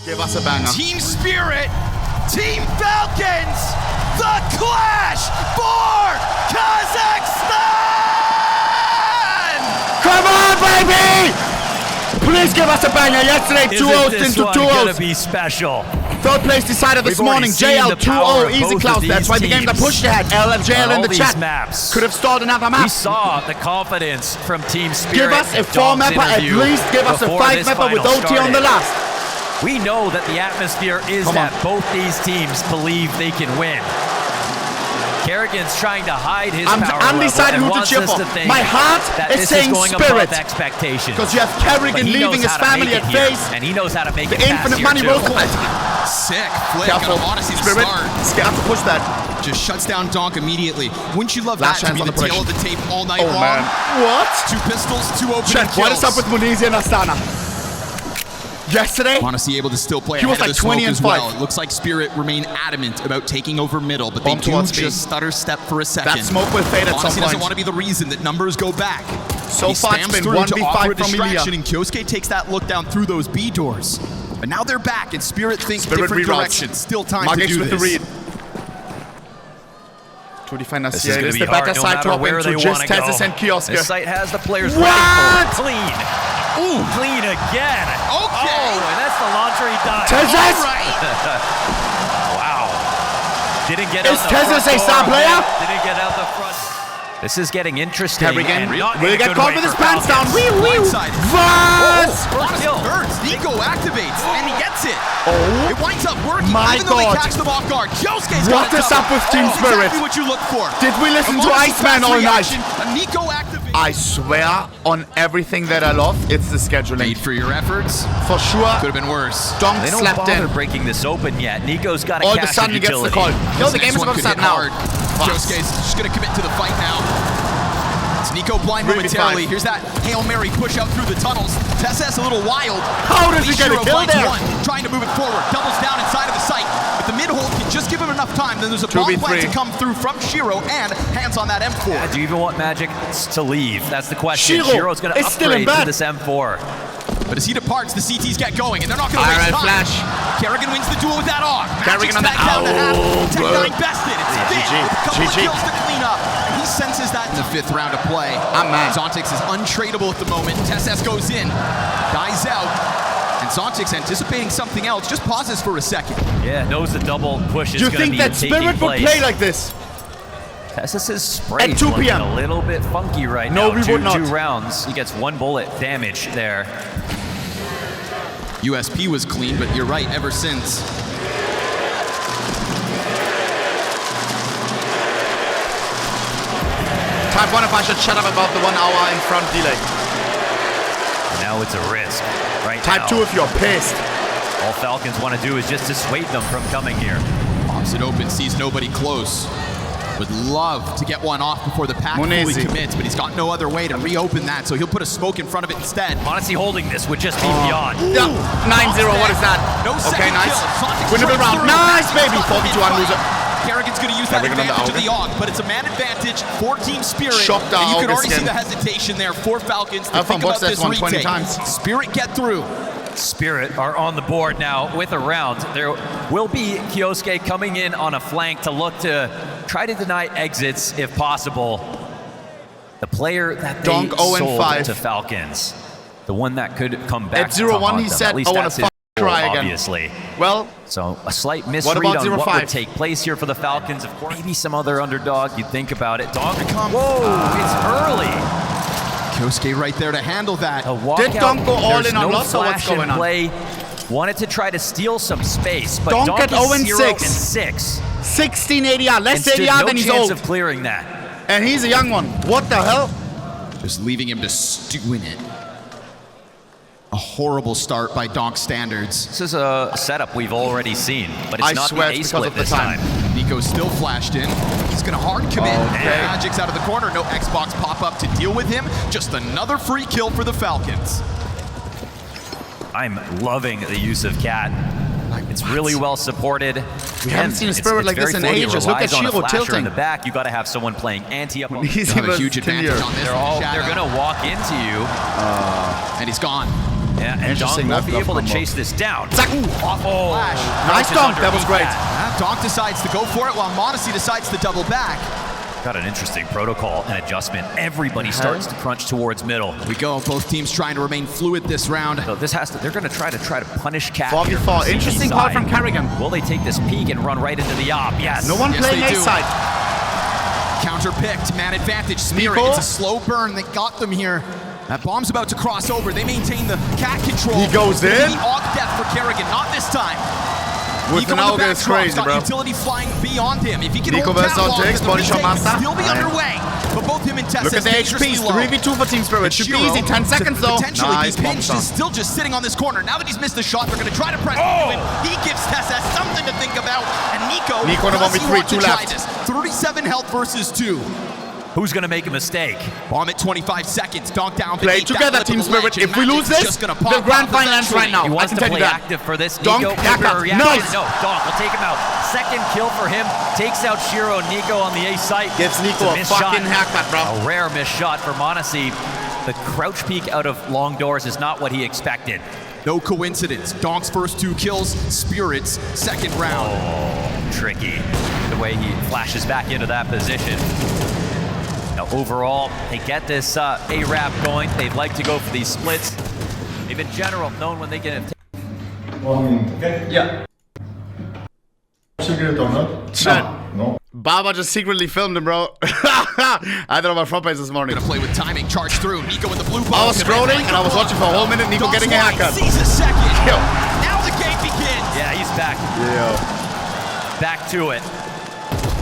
Give us a banger. Team Spirit, Team Falcons, the clash for Kazakhstan! Come on, baby! Please give us a banger. Yesterday, 2-0 into 2-0. Gonna be special. Third place decided this morning. JL 2-0, easy Klaus. That's why the game got pushed ahead. JL in the chat. Maps. Could have stalled another map. We saw the confidence from Team Spirit. Give us a 4-mapper at least. Give us a 5-mapper with OT on the last. We know that the atmosphere is that both these teams believe they can win. Kerrigan's trying to hide his power I'm deciding who to cheer for. My heart is saying Spirit. Because you have Kerrigan leaving his family at face. And he knows how to make the infinite money will collect. Sick flick. Careful. Odyssey Spirit. Scared to push that. Just shuts down Donk immediately. Wouldn't you love that to be the tail of the tape all night long? Man. What? 2 pistols, 2 open kills. What is up with m0NESY and Astana? Yesterday, m0NESY able to still play he was ahead like of the 20 smoke and as 5. well. It looks like Spirit remain adamant about taking over middle, but they do just stutter step for a second. That smoke will fade at some m0NESY point. doesn't want to be the reason that numbers go back. So he far it's been through to offer 1v5 from distraction, Ilya. and Kyosuke takes that look down through those B doors. But now they're back, and Spirit thinks different directions. Still time to do with this. The read. To defend us here. It's the better side to open to just TeSys and Kiosk. This site has the players ready for clean. Ooh, clean again. Okay. Oh, and that's the laundry done. TeSys! Wow. Didn't get out the TeSys a star player? Didn't get out the front. This is getting interesting. Kerrigan will get caught with his pants down. Wee! First kill. Nico activates, and he gets it. Oh, it winds up working, even though they catch them off guard. Kyosuke's what is up with Team Spirit? Exactly what you look for. Did we listen to Iceman all night? Nico activates. I swear on everything that I love, it's the scheduling. Paid for your efforts. For sure. Could have been worse. Donk they don't slept bother in. breaking this open yet. Nico's got to All cash of a sudden he gets the call. Yo, the game is about to start now. Kyosuke's just going to commit to the fight now. It's Nico blind momentarily. Here's that Hail Mary push out through the tunnels. TeSys a little wild. How does he get a kill there? Trying to move it forward. Doubles down inside of the site. But the mid-hold can just give him enough time. Then there's a bomb plan to come through from Shiro and hands on that M4. Yeah, do you even want Magic to leave? That's the question. Shiro's going to upgrade to this M4. But as he departs, the CTs get going, and they're not going to waste time. Flash. Kerrigan wins the duel with that AUG. Kerrigan on the Tech9 bested. It's fit with a couple of kills to clean up. And he senses that in the 5th round of play. Zontix is untradeable at the moment. TeSys goes in, dies out. And Zontix, anticipating something else, just pauses for a second. Yeah, knows the double push is going to be taking place. Do you think that Spirit would play like this? TeSys' spray at 2 p.m. a little bit funky right now. No, we would not. 2 rounds. He gets 1 bullet damage there. USP was clean, but you're right, ever since. Type 1 if I should shut up about the 1 hour in front delay. Now it's a risk. Right Type 2 if you're pissed. All Falcons want to do is just dissuade them from coming here. Pops it open, sees nobody close. Would love to get one off before the pack fully commits, but he's got no other way to reopen that, so he'll put a smoke in front of it instead. m0NESY holding this would just be beyond. Yeah, 9-0, what is that? No okay, nice. Winnable round. Nice, baby. 4v2 on loser. Kerrigan's going to use that advantage of the AUG, but it's a man advantage for Team Spirit. Shocked and you can already see the hesitation there for Falcons to think about this retake. Spirit get through. Spirit are on the board now with a round. There will be Kyosuke coming in on a flank to look to try to deny exits if possible. The player that they Donk sold to Falcons, the one that could come back at 0-1 he said, I want to try again. Obviously. Well, so a slight misread on what would take place here for the Falcons. Of course, maybe some other underdog. You'd think about it. Donk, whoa, it's early. Kyosuke right there to handle that. Did Donk go all in on loss or what's going on? Play. Wanted to try to steal some space, but Donk at 0-6. 16 ADR, less ADR than he's old. No chance of clearing that. And he's a young one. What the hell? Just leaving him to stew in it. A horrible start by Donk standards. This is a setup we've already seen, but it's not the A-split this time. Nico's still flashed in. He's going to hard commit. Magic's out of the corner. No Xbox pop-up to deal with him. Just another free kill for the Falcons. I'm loving the use of Cat. It's really well supported. We haven't seen a Spirit like this in ages. Look at Shiro tilting. In the back, you got to have someone playing anti up. He's a huge advantage on this. They're going to walk into you. And he's gone. Yeah, and Donk won't be able to chase this down. Zack. Oh, nice Donk, that was great. Donk decides to go for it while m0NESY decides to double back. Got an interesting protocol and adjustment. Everybody starts to crunch towards middle. Here we go. Both teams trying to remain fluid this round. So this has to. They're going to try to punish Cat. 4v4. Interesting call from Carrigan. Will they take this peek and run right into the op? Yes. No one playing A side. Counter picked. Man advantage. Spirit. It's a slow burn. They got them here. That bomb's about to cross over. They maintain the Cat control. He goes in. The Aug death for Carrigan. Not this time. With an Auga, it's crazy, bro. Utility flying beyond him. If he can Nico hold versus Ontex, body shot master. Still be underway. But both him and Tess. Look at the HPs. 3v2 for Team Spirit. Should be easy. 10 seconds though. Nice. Pinched is still just sitting on this corner. Now that he's missed the shot, they're going to try to press him. He gives Tess something to think about. And Nico on the 1v3, 2 left. 37 health versus 2. Who's going to make a mistake? Bomb at 25 seconds. Donk down. Play together, Team Spirit. If we lose this, the grand final ends right now. He wants to play active for this. Nico, nice. No, Donk will take him out. Second kill for him. Takes out Shiro. Nico on the A site. Gives Nico a fucking haircut, bro. A rare missed shot for m0NESY. The crouch peek out of long doors is not what he expected. No coincidence. Donk's first 2 kills. Spirit's second round. Oh, tricky. The way he flashes back into that position. Now, overall, they get this A-Rap going. They'd like to go for these splits. They've in general known when they get it. Okay? Yeah. Secret or not? No. Baba just secretly filmed him, bro. I don't know my front page this morning. Gonna play with timing, charge through. Nico with the blue ball. I was scrolling and I was watching for a whole minute. Nico getting a haircut. Sees a second. Yo. Now the game begins. Yeah, he's back. Yeah. Back to it.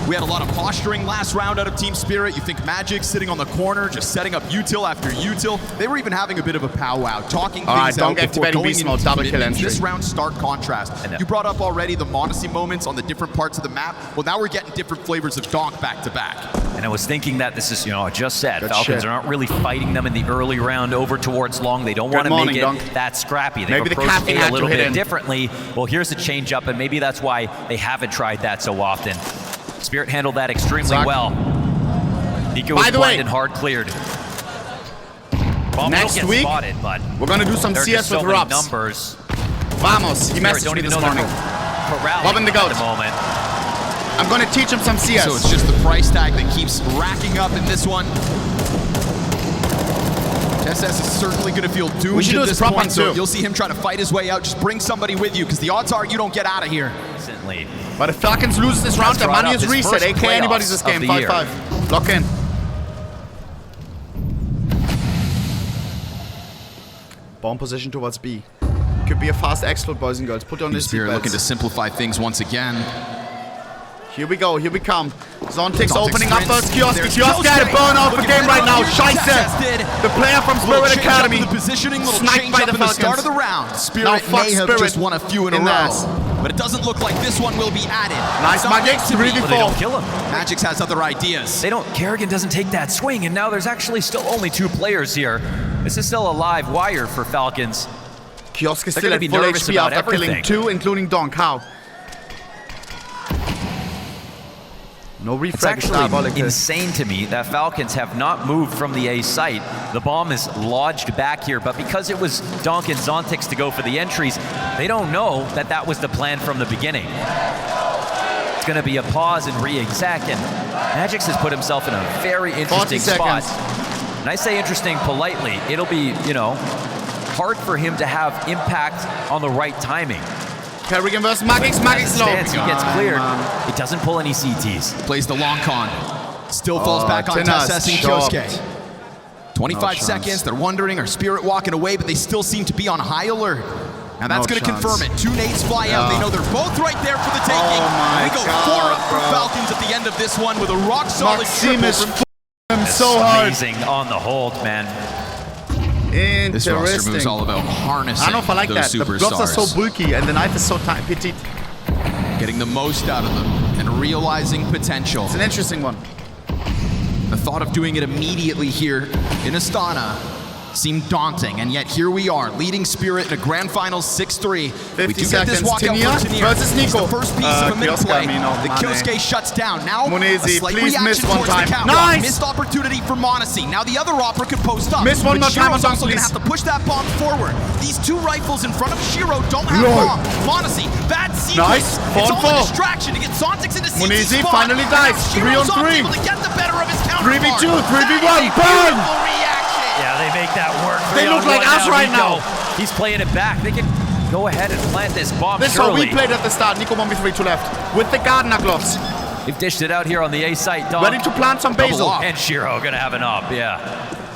We had a lot of posturing last round out of Team Spirit. You think Magic sitting on the corner, just setting up util after util. They were even having a bit of a powwow, talking things out before going into double kill entry. This round, stark contrast. You brought up already the m0NESY moments on the different parts of the map. Well, now we're getting different flavors of Donk back to back. And I was thinking that this is, I just said, Falcons aren't really fighting them in the early round over towards long. They don't want to make it that scrappy. They've approached A a little bit differently. Well, here's a change up, and maybe that's why they haven't tried that so often. Spirit handled that extremely well. Nico was blind and hard cleared. Bomb next week, spotted, but we're gonna do some CS with Robs. Numbers. Vamos, he messaged me this morning. Loving the goat. At the moment. I'm gonna teach him some CS. So it's just the price tag that keeps racking up in this one. SS is certainly going to feel doomed at this point, so you'll see him try to fight his way out. Just bring somebody with you, because the odds are you don't get out of here. Recently. But if Falcons lose this round, their money is reset. AK anybody's this game. 5-5. Lock in. Bomb position towards B. Could be a fast exploit, boys and girls. Put on this Spirit looking to simplify things once again. Here we go, here we come. Zontic's opening up first. Kioski had a burn out the game right now. Scheisse. The player from Spirit Academy. The positioning, little sniped by the Falcons. Start of the round. Spirit may have just won a few in a row. But it doesn't look like this one will be added. Nice Magix, 3v4. They don't kill him. Magix has other ideas. They don't. Carrigan doesn't take that swing, and now there's actually still only 2 players here. This is still a live wire for Falcons. Kiosk is still at full HP after killing 2, including Donk. How? No refrag. It's actually insane to me that Falcons have not moved from the A site. The bomb is lodged back here, but because it was Donk and Zontix to go for the entries, they don't know that that was the plan from the beginning. It's going to be a pause and re-exec, and Magix has put himself in a very interesting spot. And I say interesting politely. It'll be, hard for him to have impact on the right timing. Carrigan versus Magix. Magix low. He gets cleared. He doesn't pull any CTs. Plays the long con. Still falls back on Tess and Kyosuke. 25 seconds. They're wondering, are Spirit walking away, but they still seem to be on high alert. Now that's going to confirm it. 2 nades fly out. They know they're both right there for the taking. We go 4 up for Falcons at the end of this one with a rock-solid triple from so hard. Amazing on the hold, man. Interesting. This roster move is all about harnessing I don't know if I like those that. superstars. The gloves are so bulky and the knife is so petite. Getting the most out of them and realizing potential. It's an interesting one. The thought of doing it immediately here in Astana seemed daunting, and yet here we are, leading Spirit in a grand final 6-3. 50 We do get seconds. this walkout Tenia for Tenia. versus It's Nico. the first piece of a mid-play. The Mane. Kyosuke shuts down. Now, m0NESY, a slight please reaction miss one towards time. the catwalk. Nice! Missed opportunity for m0NESY. Now the other Opera could post up. Miss one but more time on Shiro's Donk, also going to please. have to push that bomb forward. These two rifles in front of Shiro don't have Lord. bomb. m0NESY, bad sequence. Nice. It's Fall all a for. distraction to get Zontics into CT m0NESY spot. finally dies. And now 3 on Shiro's 3. able to get the better of his counterpart. 3v2, 3v1, That is a bang! beautiful reaction. Yeah, they make that work. They look like us right Nico. now. He's playing it back. They can go ahead and plant this bomb. This is how we surely. played at the start. Nico 1v3 to left. With the Gardener gloves. They've dished it out here on the A site. Donk Ready to plant some basil. up. and Shiro gonna have an up. Yeah.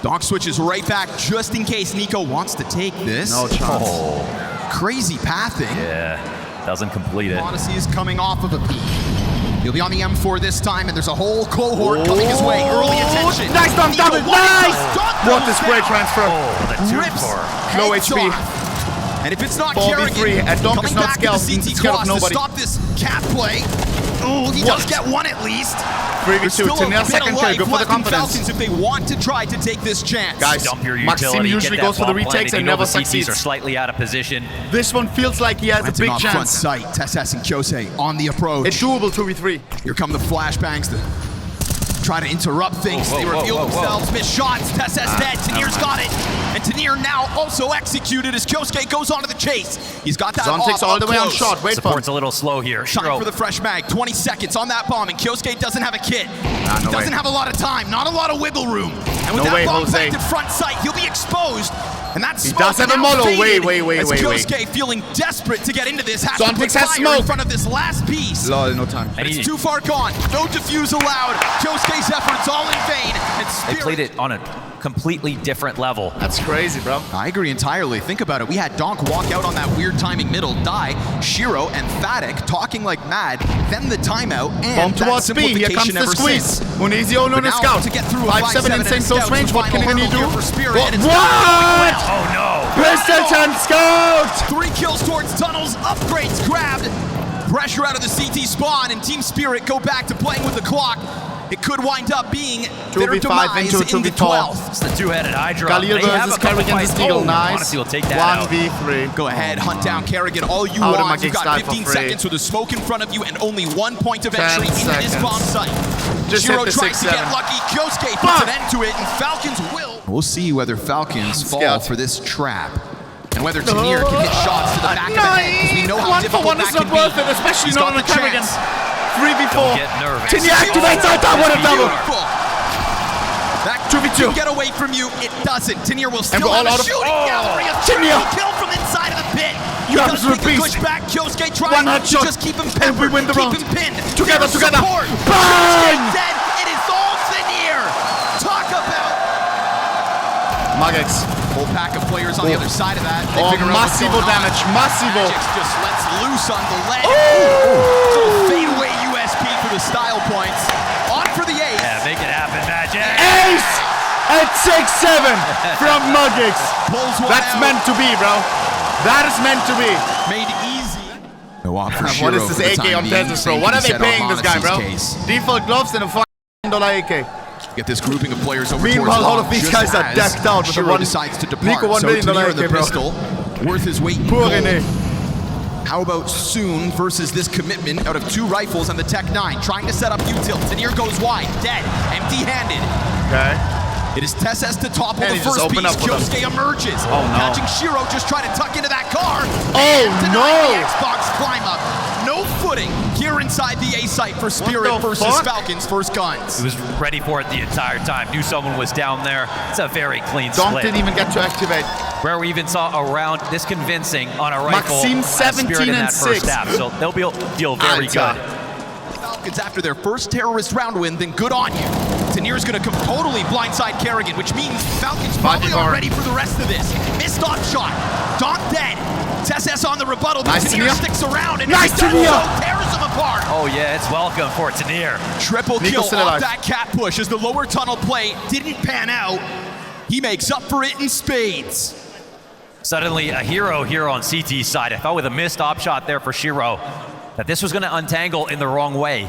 Donk switches right back just in case Nico wants to take this. No chance. Oh, Crazy pathing. yeah. Doesn't complete it. m0NESY is coming off of a peak. He'll be on the M4 this time, and there's a whole cohort coming his way. Early attention. Nice Donk, Nico, double, what he nice! does, Donk What goes a great down. transfer. Oh, the 2 Rips for Low heads HP. off. And if it's not 4v3, Kerrigan and Donk is coming not back scared- to the CT scared of cross to nobody. stop this cat play. Oh, he What? does get one at least. 3v2, There's still a Tenia bit second of kill, life good for the left in confidence. Falcons if they want to try to take this chance. Guys, Dump your Maxim utility, usually get that goes for the bomb retakes planted. and You know never the CTs succeeds. are slightly out of position. This one feels like he has a Planting big off front chance. sight. TeSeS and Kyosei on the approach. It's doable 2v3. Here come the flashbangs to try to interrupt things. Whoa, They whoa, reveal whoa, whoa. themselves, miss shots. TeSeS dead. Tanir's got it. And Tanir now also executed as Kyosuke goes on to the chase. He's got that Zontics off all the way on close. shot. Wait for Support's him. a little slow here. Time Shiro. for the fresh mag. 20 seconds on that bomb, and Kyosuke doesn't have a kit. no He doesn't way. have a lot of time, not a lot of wiggle room. And with No that way, bomb Jose. planted front sight, he'll be exposed. And that's He does have a model. Wait. As Kyosuke feeling desperate to get into this, has to Zontics put has fire smoke. in front of this last piece. Lol, no time. And It's he- too far gone. No defuse allowed. Kyosuke's efforts all in vain. And They Spirit played it on a completely different level. That's crazy, bro. I agree entirely. Think about it. We had Donk walk out on that weird timing middle, die, Shiro and Fatic talking like mad, then the timeout, and Bomb that towards B. Here comes simplification the ever squeeze. since. m0NESY on But the now scout. to get through a 5-7 5-7 insane and close scout range. is What the can final he do? hurdle here for Spirit, What? and it's not going well. Oh no! Pistol and scout! 3 kills towards tunnels, upgrades grabbed. Pressure out of the CT spawn, and Team Spirit go back to playing with the clock. It could wind up being their 2v5 demise into a in the 2v4. 12th. It's the two-headed Hydra. Galil They have versus a couple Kerrigan fights. to steal. Oh, Nice. m0NESY will take that out. 1v3. Go ahead, hunt down Kerrigan all you Out of my want. You've gig got style for 15 free. seconds with a smoke in front of you and only 1 point of 10 entry into this seconds. bomb site. Just Shiro hit the tries to 6-7. get lucky. Kyosuke puts Fuck. an end to it, and Falcons will. We'll see whether Falcons fall scared. for this trap. And whether Tanir can hit shots to the back of the head, because we know how One for difficult one that is not can be. worth it, especially He's not got on the the Kerrigan. chance. 3v4. Get nervous. Tenia activates out that one and double. Beautiful. That 2v2. can get away from you. It doesn't. Tanir will And still we're have all a out of- shooting gallery of Tenia. triple kill from inside of the pit. You Does absolute take a beast. push back. Kyosuke tries One to headshot. just keep him And peppered. we win the keep round. him pinned. Together, There's together. support. Bang! Kyosuke dead. It is all Tanir. Talk about Magex. whole pack of players on the other side of that. They Oh, figure out what's massivo going on. damage, massivo. Magix just lets loose on the ledge. Little fadeaway USP for the style points. On for the ace. Yeah, make it happen, Magic. Ace at 6-7 from Magex. Pulls one That's out. meant to be, bro. That is meant to be. Made easy. No op for What Shiro is this for the AK time on being. Desert, bro? Same What can are be they said on paying this guy, bro? m0NESY's case. Default gloves and a $5 AK. Get this grouping of players over Meanwhile, towards all long, of these just guys are as decked out with the Shiro one- decides to depart. Nico $1 So million Tanir and the AK, bro. pistol, worth his weight in Poor gold. René. How about Soon versus this commitment out of 2 rifles and the Tech 9, trying to set up U-tilt. Tanir goes wide, dead, empty-handed. Okay. It is TeSeS to topple And the he just first opened piece. up with him. Kyosuke emerges. Oh, no. Catching Shiro, just try to tuck into that car. Oh, and no. deny the Xbox climb up. No footing here inside the A site for Spirit the versus fuck? Falcons first guns. He was ready for it the entire time. Knew someone was down there. It's a very clean Donk split. didn't even get to activate. Where we even saw a round this convincing on a rifle. Maxime as Spirit 17 in and that first 6. half. So they'll feel very Alter. good. Falcons after their first terrorist round win, then good on you. Tanir's gonna come totally blindside Kerrigan, which means Falcons probably bar. aren't ready for the rest of this. Missed off shot. Donk dead. TeSeS on the rebuttal, but Nice, Tanir Tenia. sticks around and Nice, if he does Tenia. so, tears them apart. Oh yeah, it's welcome for Tanir. Triple Nico's kill still off alive. that cat push as the lower tunnel play didn't pan out. He makes up for it in spades. Suddenly a hero here on CT's side. I thought with a missed op shot there for Shiro that this was going to untangle in the wrong way.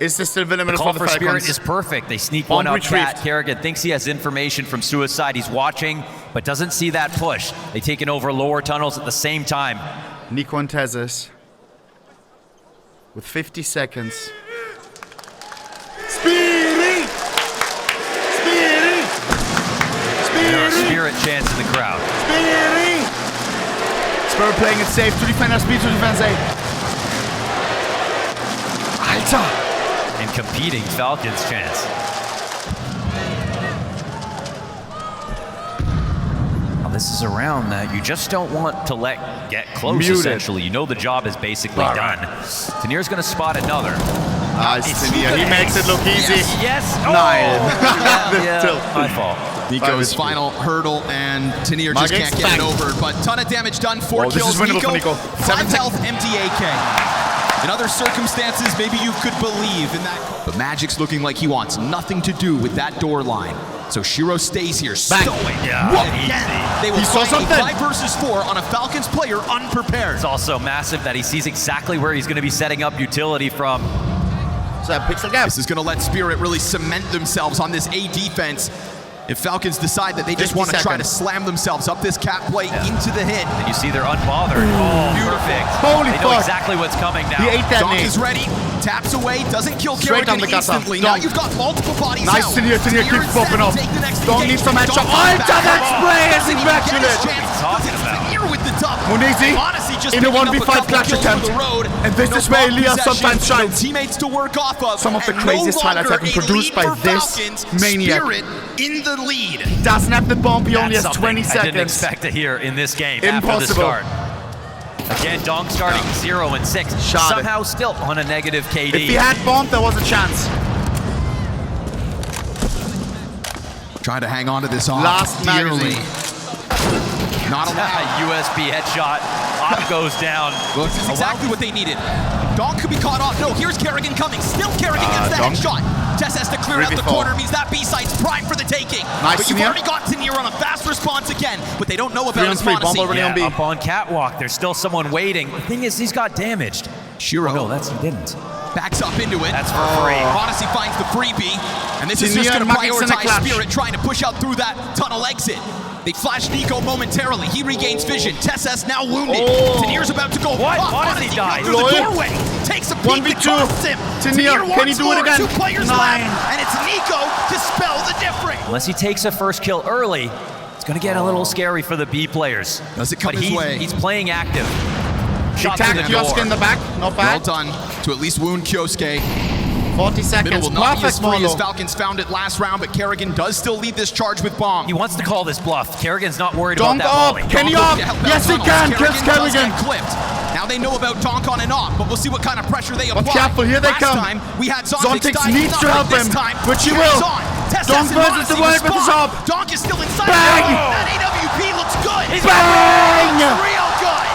Is this still The Venomous call for for the Spirit Falcons? is perfect. They sneak Bomb one up. retrieved. Cat Kerrigan thinks he has information from Suicide. He's watching. but doesn't see that push. They taken over lower tunnels at the same time. Nico and Tezes with 50 seconds. Speedy! Speedy! There are Speedy! Spirit chants in the crowd. Speedy! Spirit playing it safe. To defend our speed, to defend A. Alter! And competing Falcons chants. Now this is a round that you just don't want to let get close, Muted. essentially. You know the job is basically done. Tanir's going to spot another. Nice, Tanir. He makes it look easy. Yes! Nine. Yeah, my fault. Nico's final hurdle, and Tanir just can't get it over. But ton of damage done, 4 This kills. is winnable for Nico. 5 health, empty AK. In other circumstances, maybe you could believe in that. But Magic's looking like he wants nothing to do with that door line. So Shiro stays here, stoic. Yeah, They will He saw find a something. 5 versus 4 on a Falcons player unprepared. It's also massive that he sees exactly where he's going to be setting up utility from. So that pixel gap. This is going to let Spirit really cement themselves on this A defense. If Falcons decide that they just 50 want to try to seconds. slam themselves up this cap play into the hit. And you see they're unbothered. Oh, perfect. Holy they know fuck. exactly what's coming now. He ate that Donk name. is ready, taps away, doesn't kill Straight on Kerrigan the gutter. instantly. Donk. Now you've got multiple bodies Nice, out. Tanir keeps popping up. Donk needs some headshot. Alter, that spray is immaculate. talking about? Tanir with the top. m0NESY Honestly, just in a picking up 1v5 couple clutch kills attempt. over the road. And this is where ball Elias possession, sometimes shines. no teammates to work off of. Some of the and craziest no highlights have been longer a produced lead by for this Falcons. maniac. Spirit in the lead. Doesn't have the bomb. He only That's has something 20 I didn't seconds. expect to hear in this game after the Impossible. start. Again, Donk starting 0 and 6. Schade. Somehow still on a negative KD. If he had bombed, there was a chance. Trying to hang on to this off Last dearly. magazine. Not allowed. USB headshot. Op goes down. Well, this is exactly what they needed. Donk could be caught off. No, here's Kerrigan coming. Still Kerrigan gets the Donk. headshot. Tess has to clear out the 3v4. corner. Means that B-side's prime for the taking. Nice, But you've Tanir. already got Tanir on a fast response again. But they don't know about his 3-on-3, bomb m0NESY. already on B. Up on catwalk. There's still someone waiting. The thing is, he's got damaged. Shiro No, he didn't. backs up into it. That's for free. m0NESY finds the freebie. And this is Tanir just going to and Magic's in a prioritize clash. Spirit trying to push out through that tunnel exit. They flash Nico momentarily. He regains vision. Tess now wounded. Oh. Tanir's about to go. What? off. m0NESY m0NESY died. through the Loyal. doorway. Takes a peek 1v2. that costs him. Tanir, can he wants do it more. again? 2 players 9. left. And it's Nico to spell the difference. Unless he takes a first kill early, it's going to get a little scary for the B players. Does it come but his way? He's playing active. He Shot through tagged the Kiosk door. in the back. Not Well bad. done to at least wound Kyosuke. 40 Middle seconds. will not be as Perfect, free as Molo. Falcons found it last round, but Kerrigan does still lead this charge with bomb. He wants to call this bluff. Kerrigan's not worried Donk about that up. volley. Can he Donk up? will help out Yes, he tunnels. can. Kills does Kerrigan. get clipped. Now they know about Donk on and off, but we'll see what kind of pressure they apply. But careful, here they Last come. time, we had Zontic diving needs to up. help This him, time, which he carries will. on. Tess Donk and versus the m0NESY world with the respond. sub. Donk is still inside. Bang! That AWP looks good. Bang! Real good.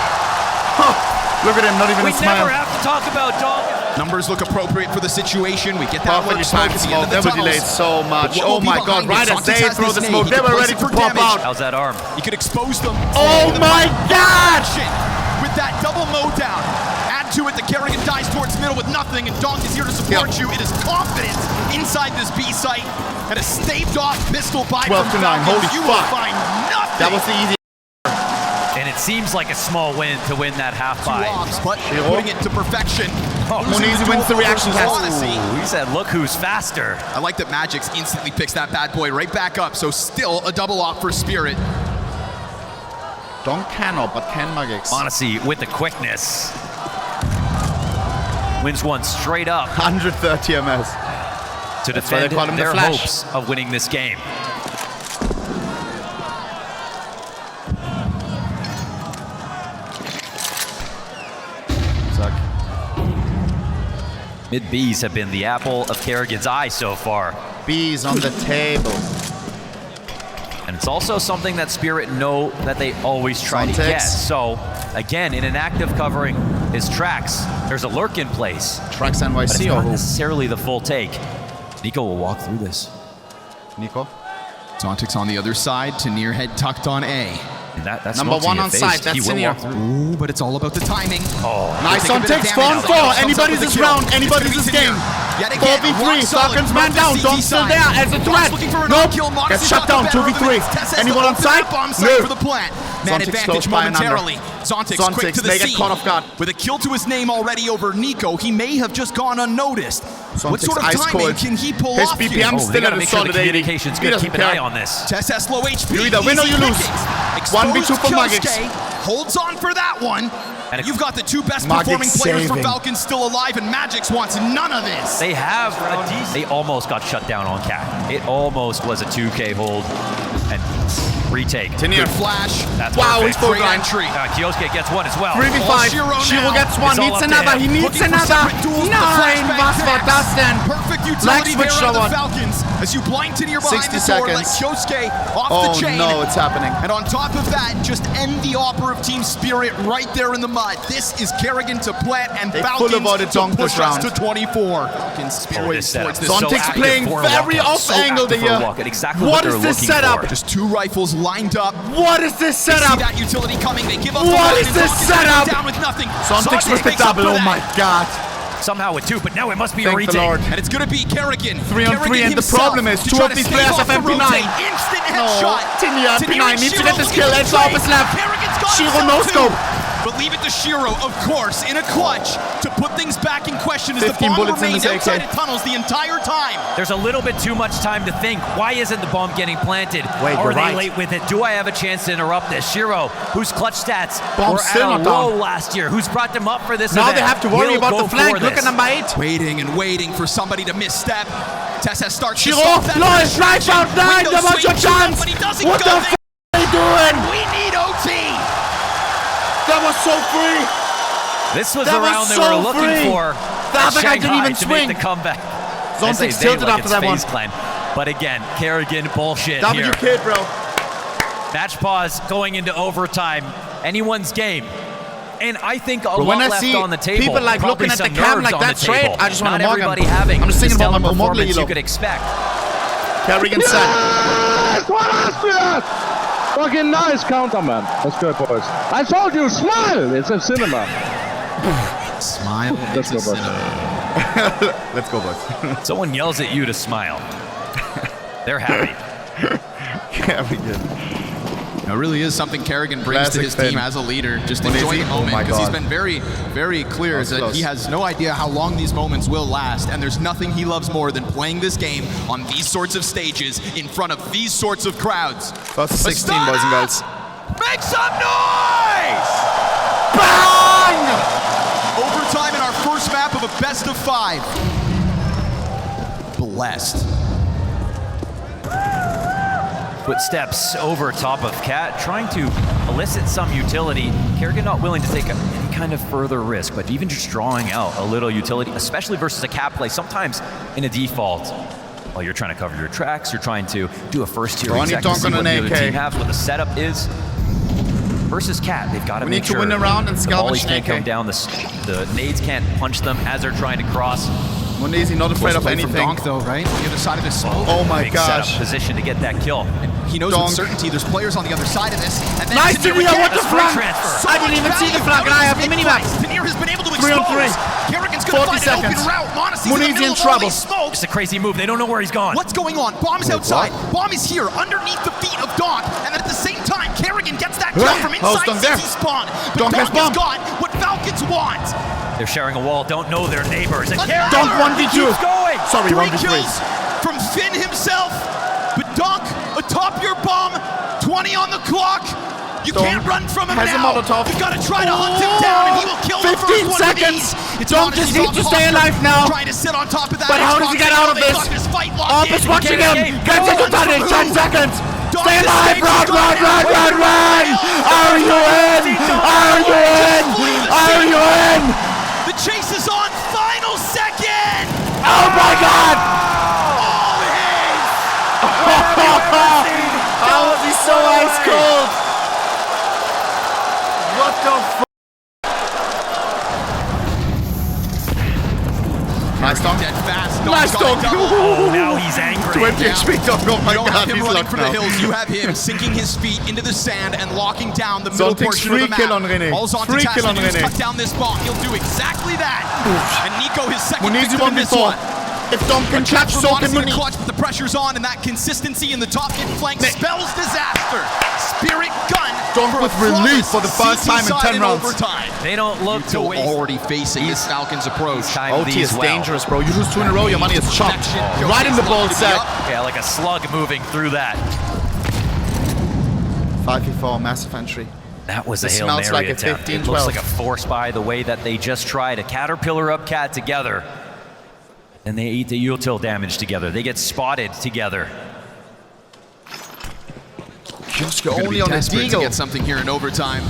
Look at him, not even We a smile. never have to talk about Donk. Numbers look appropriate for the situation. We get that Perfect alert smoke time at the end smoke. of They the were tunnels. delayed so much. But what Oh will be my god, behind right it? as they Zontic has throw this the nade. smoke, He they can were place ready it to for pop damage. out. How's that arm? He could expose them. Oh my god! With that double mow down. Add to it that Kerrigan dies towards middle with nothing, and Donk is here to support you. It is confidence inside this B site, and a staved off pistol by 12 to 9. Falcons. Holy You will fuck. find nothing. That was the easy. And it seems like a small win to win that half Two by. offs, but Shiro. putting it to perfection. Losing m0NESY the wins the duel reaction versus test. m0NESY. He said, look who's faster. I like that Magic's instantly picks that bad boy right back up, so still a double off for Spirit. Donk cannot, but can Magix. m0NESY with the quickness. Wins one straight up 130 MS. to That's why they defend call him the their Flash. hopes of winning this game. Suck. Mid Bs have been the apple of Kerrigan's eye so far. B's on the table. And it's also something that Spirit know that they always try to Zontic. get. So, again, in an active covering his tracks, there's a lurk in place. Tracks But it's NYC or not who? necessarily the full take. Nico will walk through this. Nico? Zontic's on the other side, Tanir head tucked on A. And that Number smokes in one your on face. site, He that's will Tanir. walk through. Ooh, but it's all about the timing. Oh, Nice Take a on bit of ticks, damage. spawn 4. Comes up Anybody's with this a kill. round, It's anybody's gonna this be game. Tanir. Yet again, 4v3, Falcons man down, Donk's still there as a threat. Nope, gets shut down, 2v3. Anyone on site? No. For the plant. Man Zontic's advantage close by and under. momentarily. Zontic's quick to the they get scene. caught off guard. With a kill to his name already over Nico, he may have just gone unnoticed. What Zontic's sort of ice timing cold. can he pull His off here? BPM still at a make sure the solid 80. communication's He good. doesn't Keep an eye care. on this. TSS low HP. You either win or you easy lose. pickings. 1v2 for Exposed Magics. Kyosuke holds on for that one. And You've got the two best Magic performing players for saving. Falcons still alive, and Magix wants none of this. They have they almost got shut down on Cat. It almost was a 2K hold and retake. Tenier. Good flash. That's Wow, he's perfect. full Great blind. entry. Kyosuke gets one as well. 3v5, Shiro gets one, It's all needs up to another, him. he needs Looking for another. separate duels with the Nein, flashbang was war attacks. das denn? Perfect Lag utility there switch on the one. Falcons as you blind Tenier behind 60 the door, let seconds. Kyosuke off Oh the chain. no, it's happening. And on top of that, just end the operative team spirit right there in the mud. This is Kerrigan to plant and They Falcons full avoided to Donk push this us round. to 24. Falcons spirit this setup. towards this. So Zontic's active playing for a very walkout. off-angled active for a here. walkout. Exactly What they're is this looking setup? for. Just two rifles lined up. What is this They see setup? that utility coming. They give up. What the is weapon, this Zontic is setup? down with nothing. Zontic's with the makes up double, for oh that. my god. Somehow with two, but now it must be a Thank the retake. Lord. And it's going to be Kerrigan. 3-on-3, and the problem is two of these players have MP9. Instant No, headshot. Tenier MP9 needs to get this Shiro kill. looking Edge to off trade. his left. Kerrigan's got Shiro himself no two. scope. But leave it to Shiro, of course, in a clutch to put things back in question as the 15 bomb bullets in remained his outside AK. of tunnels the entire time. There's a little bit too much time to think. Why isn't the bomb getting planted? Wait, Are you're they right. late with it? Do I have a chance to interrupt this? Shiro, whose clutch stats Bomb's were at still a not low down. last year, who's brought them up for this Now event, they have to worry will about go the flank. for Look this. at number 8. Waiting and waiting for somebody to misstep. Tessa starts to Shiro, stop that nice flash right out, nine, Windows there was your swings chance. up, but he doesn't What go the there. f*** are you doing? We need OT. That was so free. This was That the was round they so were looking free. for. The at other guy didn't Shanghai even to swing. make the comeback. Zontic's I say they tilted like after it's that one. FaZe Clan. But again, Kerrigan bullshit W here. kid, bro. Match pause going into overtime. Anyone's game. And I think a But lot when I left see on the table. people like Probably looking at the some cam nerves like on that the straight, table. I just want Not to mug him. everybody having I'm just thinking the about stellar my Mogli performance you elo. could expect. Kerrigan said. What else we got? Fucking nice counter, man. That's good, boys. I told you, smile. It's a cinema. Smile. Let's go, boys. Let's go, boys. Someone yells at you to smile. They're happy. Kerrigan. It really is something Kerrigan brings to his Classic team Finn. as a leader. Just When enjoy is the he? Oh moment my because he's God. been very, very clear That was that close. he has no idea how long these moments will last, and there's nothing he loves more than playing this game on these sorts of stages in front of these sorts of crowds. First 16, boys and girls. Make some noise! Bang! Overtime in our first map of a best of 5. Blessed. Footsteps over top of Cat, trying to elicit some utility. Kerrigan not willing to take any kind of further risk, but even just drawing out a little utility, especially versus a Cat play, sometimes in a default. While you're trying to cover your tracks, you're trying to do a first tier Ronnie exec to Donk see on what an the other AK. team has, what the setup is. Versus Cat, they've got to We make need to sure win a round and the salvage volleys an can't AK. come down, the nades can't punch them as they're trying to cross. m0NESY not afraid of Play from anything. Donk, though, right? On the other side of this smoke. Oh my Big gosh. setup position to get that kill. He knows Donk. with certainty there's players on the other side of this. And then Nice, Tenier Tenier, again. what the That's free flank? transfer. I didn't even see the flank, and I have the minimax. Tenier has been able to 3 on 3. expose. Kerrigan's going to 40 find an open seconds. route. m0NESY's in the m0NESY middle in of all trouble. these smokes. It's a crazy move. They don't know where he's gone. What's going on? Bomb's Wait, outside. what? Bomb is here, underneath the feet of Donk, and then at the same time, Kerrigan gets that kill Huh? from How's inside Donk there? CT spawn. But Donk has Donk has bomb. got what Falcons want. They're sharing a wall, don't know their neighbors. And Kerrigan Donk 1v2. keeps going. Sorry, 3 1v3. kills from Finn himself, but Donk atop your bomb, 20 on the clock. You Donk can't run from him has a now. Molotov. You gotta try to hunt him down, and he will kill the 15 first one seconds. of these. It's Donk m0NESY's just needs to off stay posture, alive now. Trying to sit on top of that. But how does he get out of They've this? got this fight locked Op in. is watching can't him. escape. Gets into Runs tunnel. from 10 who? seconds. Donk Stay alive. escapes. Run, He's run, gone run, now. run, run. Are you in? Are you in? Are you in? The chase is on. Final second. Oh my God. All his. How was he so ice cold? What the f? Nice Donk. Dead fast. Nice Donk's got a Donk. double. Oh, now he's angry. 20 HP Donk. Oh my You don't God, have him he's running locked for the now. hills. You have him sinking his feet into the sand and locking down the middle Zontic's portion of the free map. kill on René. All Zontic Free has kill to on do is René. cut down this bomb. He'll do exactly that. And Nico, his second m0NESY victim in this 1v4. one. If Donk can catch, so can m0NESY. clutch, but the pressure's on, and that consistency in the top mid flank spells disaster. Spirit gun. Donk with relief for the first time in 10 rounds. Overtime. They don't look to waste. Already facing this Falcons approach. OT is dangerous, bro. You lose 2 in a row, your money is chopped. Right in the ball set. Yeah, like a slug moving through that. 5v4, massive entry. That was a It Hail smells Mary like a attempt. 15-12. It looks like a force buy the way that they just tried a Caterpillar up cat together. And they eat the util damage together. They get spotted together. Kioske Only only on his to deagle. get something here in overtime.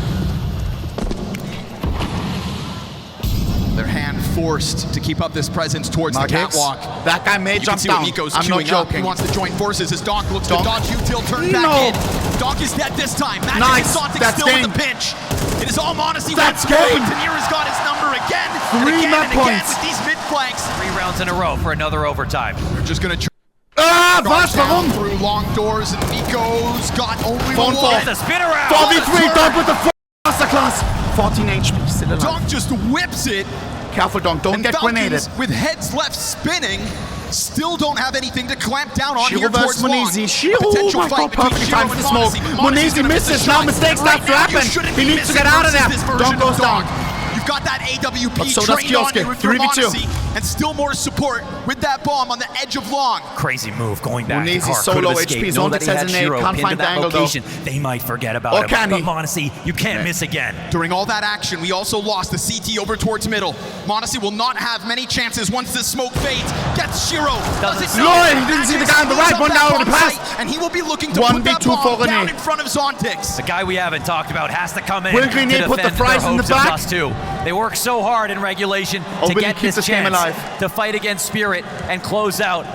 Their hand forced to keep up this presence towards the catwalk. That guy may You can jump see down. what Nico's I'm not queuing up. He joking. wants to join forces as Donk looks to Donk. dodge util, turn back No. in. Donk is dead this time. Magic Nice. and Sontic That's still game. with the pinch. It is all m0NESY. That's once more, game. but Tanir has got his number again. And 3 again map and again points. with these mid flanks. 3 rounds in a row for another overtime. They're just going to Ah, was? Warum? through long doors, and Nico's got only Phone one. call. The spin around. 4v3, Donk with the masterclass. 14 HP, still alive. Donk just whips it. Careful, Donk, don't And get grenaded. Falcons, with heads left spinning, still don't have anything to clamp down on Shiro here versus towards long. m0NESY. Shiro, Potential oh my fight God, between perfect Shiro time for and the smoke. m0NESY. m0NESY misses, now mistakes start to happen. He needs to get out of there. Donk goes down. You've got that AWP But so does trained on Kioske. you if you're 3v2. m0NESY, and still more support with that bomb on the edge of long. Crazy move going back. m0NESY Car so could've low escaped. HP. Know that Zontic he has had a nade. Shiro Can't pinned find to the that angle, though. location. They might forget about Or him. can But he? m0NESY, you can't miss again. During all that action, we also lost the CT over towards middle. m0NESY will not have many chances once the smoke fades. Gets Shiro. Does it No, he didn't see the guy on the right, one down on the pass. And he will be looking to put that 1v2 for bomb down René. in front of Zontix. The guy we haven't talked about has to come in Will to René put the defend fries their in the hopes of back? +2. They work so hard in regulation to will he get keep this this game chance alive? to fight against Spirit and close out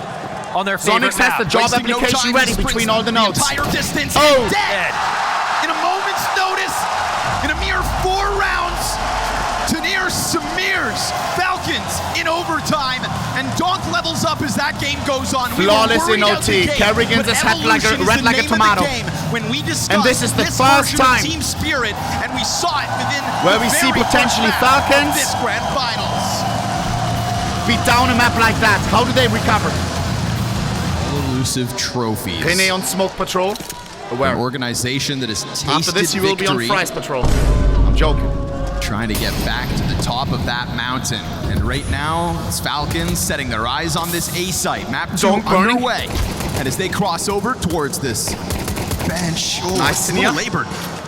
on their favorite Zonix has map. the job Wasting no application time, ready he sprints between all the nodes. entire distance. Oh. And dead. In a moment's notice, in a mere 4 rounds, Tanir Samir's Falcons in overtime, and Donk levels up as that game goes on. We were Flawless in worried out OT. the gate, Kerrigan's but is head like a- evolution is red the like a name of the tomato. game. When we discussed And this is the first version of time Team Spirit, and we saw it within where we the see very potentially first round of Falcons this grand finals. beat down a map like that. How do they recover? Elusive trophies. René on smoke patrol. An Aware. organization that has tasted After this, you will be on victory, fries patrol. I'm joking. trying to get back to the top of that mountain. And right now, it's Falcons setting their eyes on this A site. Map 2 Donk burning. underway. And as they cross over towards this bench, Nice, a little Tanir. labored.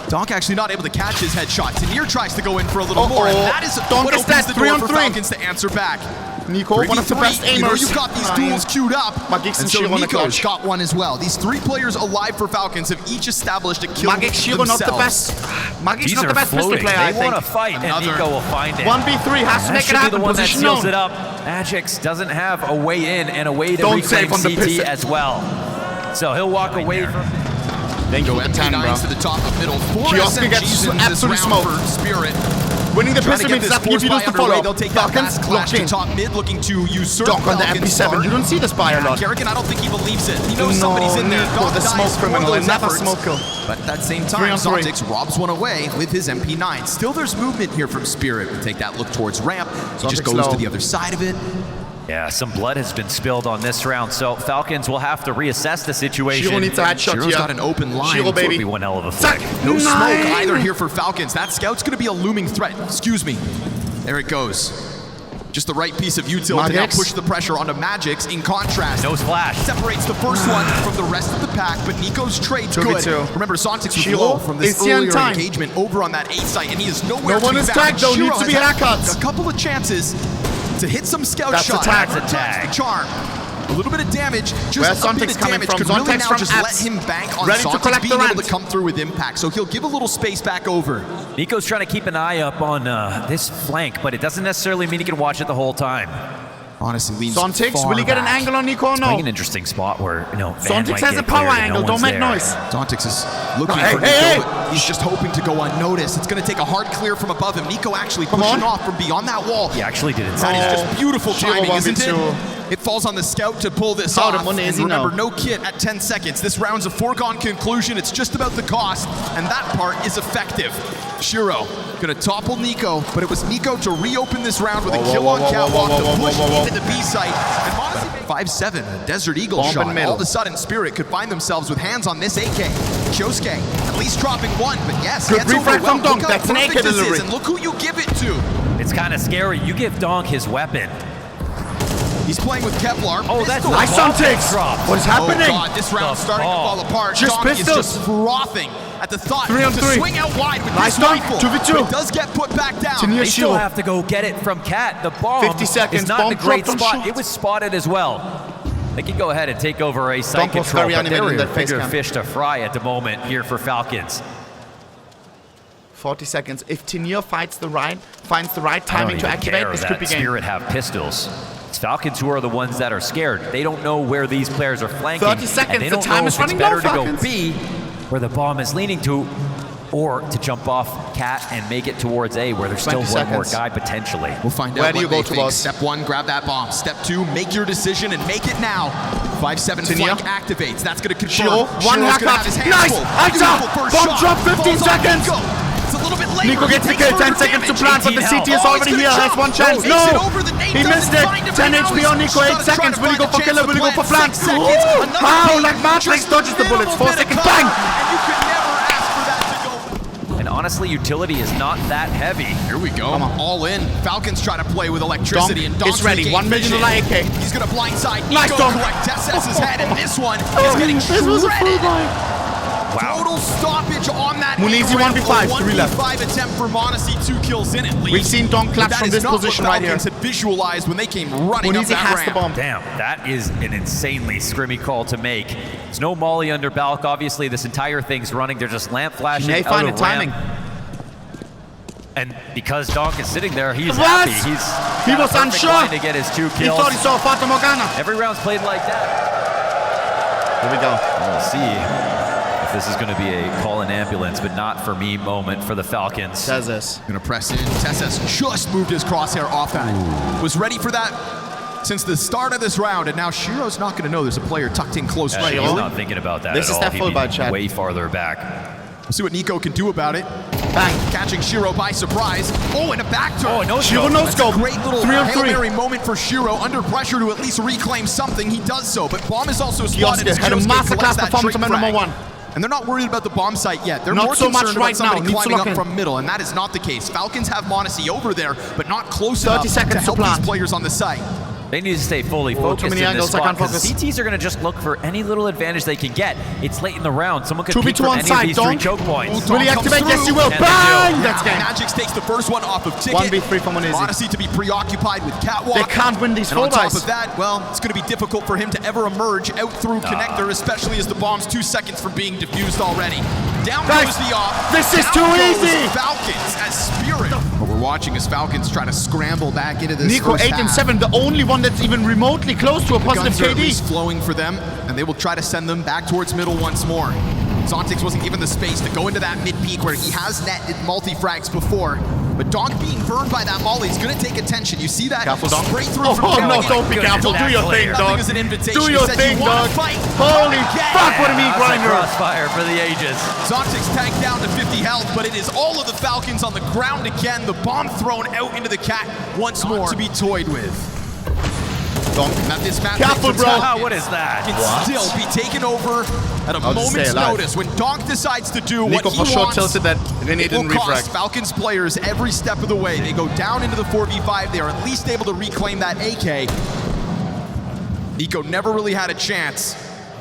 Donk actually not able to catch his headshot. Tanir tries to go in for a little more, and that is Donk what is opens dead. the 3 door on for 3. Falcons to answer back. Nico, one of the 3v3, best you know, aimers. you've got these duels queued up. Magix and so Shiro in the Nico's clutch. got one as well. These 3 players alive for Falcons have each established a kill Magix, Shiro not the themselves. best. Magix These not are the best pistol floating. player, I They want to think. fight, and Another Nico will find it. 1v3 has to That make should it be happen. the one that Position seals known. it up. Magix doesn't have a way in and a way to Don't reclaim save on the CT pistol. as well. So he'll walk away from Thank you Go for the 10, bro. MP9s to the top of middle. 4 Kioske gets SMGs in this absolute round smoke. for Spirit. Winning the Trying to pistol get means this that force you buy lose the underway. follow. They'll take that Falcons fast clash locked to in. top mid, looking to usurp Donk on the Falcons' MP7. start. You don't see this buy a lot. Kerrigan, I don't think he believes it. He knows somebody's in there. Nico, Donk the dies smoke for criminal. those Another efforts. smoke kill. But at that same 3 time, on 3. Zontix robs one away with his MP9. Still, there's movement here from Spirit. We take that look towards ramp. He just Zontix goes low. to the other side of it. Yeah, some blood has been spilled on this round, so Falcons will have to reassess the situation. Shiro needs a headshot Shiro's here. got an open line. Shiro, It would baby. be one hell of a Zack. fight. No smoke Nine. either here for Falcons. That scout's going to be a looming threat. Excuse me. There it goes. Just the right piece of util to now Magix. push the pressure onto Magix. In contrast, No splash. separates the first one from the rest of the pack, but Nico's trade's 2v2. good. Remember, Zontix was Shiro, low from this is he on earlier time? engagement over on that A site, and he is nowhere No to one be is found. tagged, though. Shiro Needs to be has had haircuts. a couple of chances to hit some scout That's a shots. tag. Never That's a touched tag. the charm. A little bit of damage, just Where's a bit Zontix of coming damage from? could really Zontix now from just let apps. him bank on Ready to Zontix collect the being able rent. to come through with impact. So he'll give a little space back over. Nico's trying to keep an eye up on this flank, but it doesn't necessarily mean he can watch it the whole time. Honestly, leans Zontix, far will he get an back. angle on Nico or Playing no? an interesting spot where, Van Zontix might has get a power cleared and angle. no Don't one's make there. noise. Zontix is looking Hey, for hey, Nico, hey. but he's just hoping to go unnoticed. It's going to take a hard clear from above him. Nico actually Come pushing on. off from beyond that wall. He actually did it. That is just beautiful Shiro timing, isn't it? 1v2. It falls on the scout to pull this How off. the m0NESY And remember, know? no kit at 10 seconds. This round's a foregone conclusion. It's just about the cost, and that part is effective. Shiro gonna topple Nico, but it was Nico to reopen this round with a kill on catwalk to push into the B site. And m0NESY 5-7, a Desert Eagle Bomb shot. in middle. All of a sudden, Spirit could find themselves with hands on this AK. Kyosuke at least dropping one, but yes, Good gets refract overwhelmed. from Donk. Look how That's an AK perfect this is, delivery. and look who you give it to. It's kind of scary. You give Donk his weapon. He's playing with Kevlar. Oh, that's Pistol. Nice bomb on takes. drop. What is happening? Oh God, this round's starting to fall apart. Just Donk pistols. is just frothing at the thought 3 on to 3. swing out wide with Nice this Donk. rifle. 2v2. But it does get put back down. Tenier They still Shiro. have to go get it from Cat. The bomb 50 seconds. is not Bomb in a great dropped on spot. shot. It was spotted as well. They can go ahead and take over a site Donk was control, very but animated in they're that a face bigger cam. fish to fry at the moment here for Falcons. 40 seconds. If Tenier finds the right I timing don't to even activate, care this that could be game. Spirit have pistols. It's Falcons who are the ones that are scared. They don't know where these players are flanking. 30 seconds, And they the don't time know is if it's running low, better to go Falcons. B, where the bomb is leaning to, or to jump off Cat and make it towards A, where there's still 20 one more seconds. guy potentially. We'll find Where out do you what go they to, think. boss? Step 1, grab that bomb. Step 2, make your decision and make it now. 5-7 Tenier. flank activates. That's going to confirm. Shiro, one Shiro's gonna haircut. have his hands Nice. full. Heads Beautiful up. first Bomb shot. drop, 15 Falls on seconds. Nico. It's a little bit later. Nico gets the He takes kill, 10 further seconds to damage. plant, but the 18 CT is Oh, already he's here. gonna Has jump. one chance. Takes it No! over. The nade He doesn't missed it. find him. 10 Now HP he's on Nico, 8 gotta try seconds. to Will he find go a for chance killer? to Will he go for plant. flank? 6 seconds. Ooh, Another how? peek. Like Matrix Just dodges the bullets. little 4 bit of seconds. cover, Bang! And you could never ask for that to go. And honestly, utility is not that heavy. Here we go. Come on. All in. Falcons try to play with electricity. Donk and Donk's is ready. gonna 1 gain million vision. AK. He's going to blindside Nice Nico. Donk. Correct SS's head. And this one is getting This was a full shredded. buy. Wow. Total stoppage on that. m0NESY A 1v5, 3 left. 1v5 attempt for m0NESY, 2 kills in at least. We've seen Donk clutch But that from is this not what position right here. Falcons had visualized when they came running up m0NESY that has ramp. the bomb. Damn, that is an insanely scrimmy call to make. There's no molly under Balk. Obviously, this entire thing's running. They're just lamp flashing May out find of the timing. ramp. And because Donk is sitting there, he's What? happy. He got a was perfect unsure. line to get his 2 He kills. thought he saw Fata Morgana. Every round's played like that. Here we go. We'll see if this is going to be a call an ambulance, but not for me moment for the Falcons. Says this. Gonna press in. Tessas just moved his crosshair off that. Was ready for that since the start of this round, and now Shiro's not gonna know there's a player tucked in close right. He's Yo. not thinking about that This at is all. that He'd full be buy, Chad. way farther back. We'll see what Nico can do about it. Bang. Catching Shiro by surprise. Oh, and a back turn. Oh, no Shiro scope. no That's scope. a great little 3 on Hail 3. Mary moment for Shiro. Under pressure to at least reclaim something. He does so, but bomb is also spotted. Kioske as had a Kioske masterclass collects that performance trait on number frag. 1. And they're not worried about the bomb site yet. They're Not more so much concerned right about somebody now. Needs to climbing lock up in. from middle, and that is not the case. Falcons have m0NESY over there, but not close 30 enough seconds to to help plant. these players on the site. They need to stay fully Oh, focused too many in angles, this I spot can't because focus. CTs are going to just look for any little advantage they can get. It's late in the round. Someone could 2v2 peek from on any of side, these 3 Donk. choke points. Will he Donk comes activate? Yes, he through. will. And they do. Bang! That's Now, game. Magix takes the first one off of Ticket. 1v3 for m0NESY. m0NESY to be preoccupied with Catwalk. They can't win these And on full top buys. of that, well, it's going to be difficult for him to ever emerge out through Connector, especially as the bomb's 2 seconds from being defused already. Down Guys, goes the op. this is Down too goes easy. Falcons as Spirit. But we're watching as Falcons try to scramble back into this Nico first 8 and half. 7, the only one that's even remotely close to a positive Guns are at KD. least flowing for them, and they will try to send them back towards middle once more. Zontix wasn't given the space to go into that mid-peak where he has netted multi-frags before. But Donk being burned by that molly is going to take attention. You see that Careful, Donk. straight through Oh, from no, Catwalk. don't be careful. Do your thing, Nothing dog. is an invitation. Do He your says, thing, "You wanna dog. fight? Holy Again." fuck, what a meat That's a grinder. crossfire for the ages. Zontix tagged down to 50 health, but it is all of the Falcons on the ground again. The bomb thrown out into the cat once more to be toyed with. Donk. Now this map Careful, takes bro. a Wow, what is that? can still be taken over at a I'll just moment's stay alive. notice when Donk decides to do Nico what he for sure wants. tilted that René It will didn't cost refrag. Falcons players every step of the way. They go down into the 4v5. They are at least able to reclaim that AK. Nico never really had a chance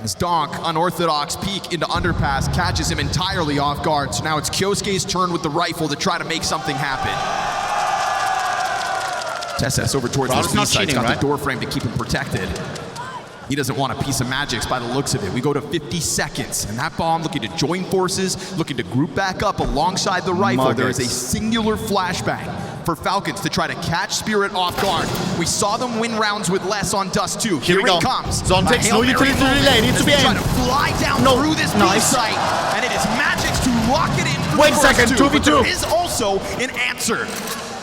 as Donk, unorthodox peek into underpass, catches him entirely off guard. So now it's Kyosuke's turn with the rifle to try to make something happen. Tessas over towards Ronald's this not B-side. He's cheating, got right? the door frame to keep him protected. He doesn't want a piece of Magix by the looks of it. We go to 50 seconds, and that bomb looking to join forces, looking to group back up alongside the rifle. There is a singular flashbang for Falcons to try to catch Spirit off guard. We saw them win rounds with less on Dust 2. Here we go. It comes. Zontix, A Hail no Mary utility moment relay, needs to as be they try aimed. to fly down No. through this Nice. B-site, and it is Magix to lock it in through Wait a the first second, 2. But 2v2. there is also an answer.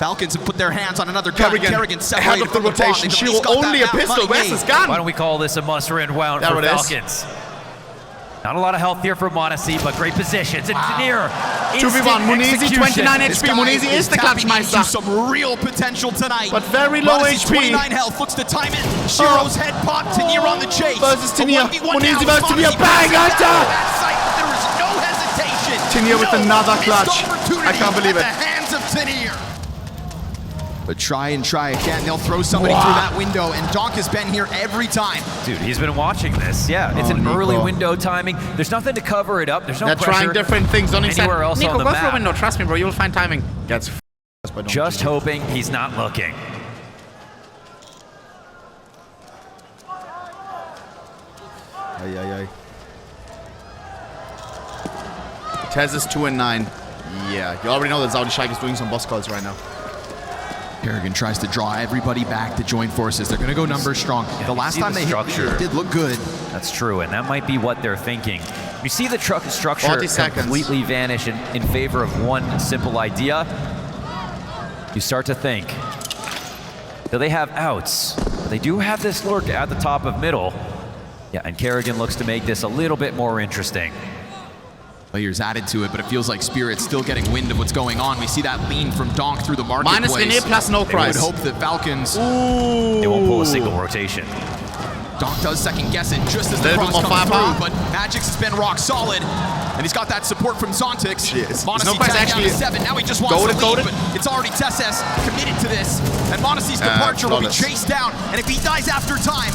Falcons have put their hands on another gun. Kerrigan separated ahead of the from rotation. bomb. Shiro only a pistol. Where's his gun? Why don't we call this a must-win round There for it is. Falcons? Not a lot of health here for m0NESY, but great positions. And Tenier, 2v1, m0NESY, 29 This HP. guy m0NESY is the tapping Klatschmeister. into some real potential tonight. But very low m0NESY, HP. 29 health, looks to time it. Shiro's head pop, Tenier on the chase. Versus A Tenier. 1v1 m0NESY now. versus Tenier. m0NESY Bang, passes Hunter! down that sight, but there is no hesitation. Tenier with another missed clutch. opportunity I can't believe it. at the hands of Tenier. But try and try again. They'll throw somebody through that window, and Donk has been here every time. Dude, he's been watching this. Yeah, it's an Nico. early window timing. There's nothing to cover it up. There's no They're pressure trying different things. Only said, anywhere else Nico, on the go for a map. window. Trust me, bro. You'll find timing. Gets by Donk. Just hoping he's not looking. Ay, ay, ay. Tez is 2-9. Yeah, you already know that Saudi Shaik is doing some boss calls right now. Kerrigan tries to draw everybody back to join forces. They're going to go numbers strong. Yeah, the you last see time the they structure. hit, it did look good. That's true, and that might be what they're thinking. You see the structure 40 seconds. completely vanish in favor of one simple idea. You start to think, do they have outs? They do have this lurk at the top of middle. Yeah, and Kerrigan looks to make this a little bit more interesting. Players added to it, but it feels like Spirit's still getting wind of what's going on. We see that lean from Donk through the marketplace. Minus René plus no They would price. hope that Falcons... They won't pull a single rotation. Donk does second guess it just as the Little cross bit more comes firepower. through, but Magix has been rock solid, and he's got that support from Zontix. Yes. m0NESY No price tagged down actually. to 7. Now he just wants to Goated. lead, but it's already Tesses committed to this, and m0NESY's departure will be flawless. chased down, and if he dies after time,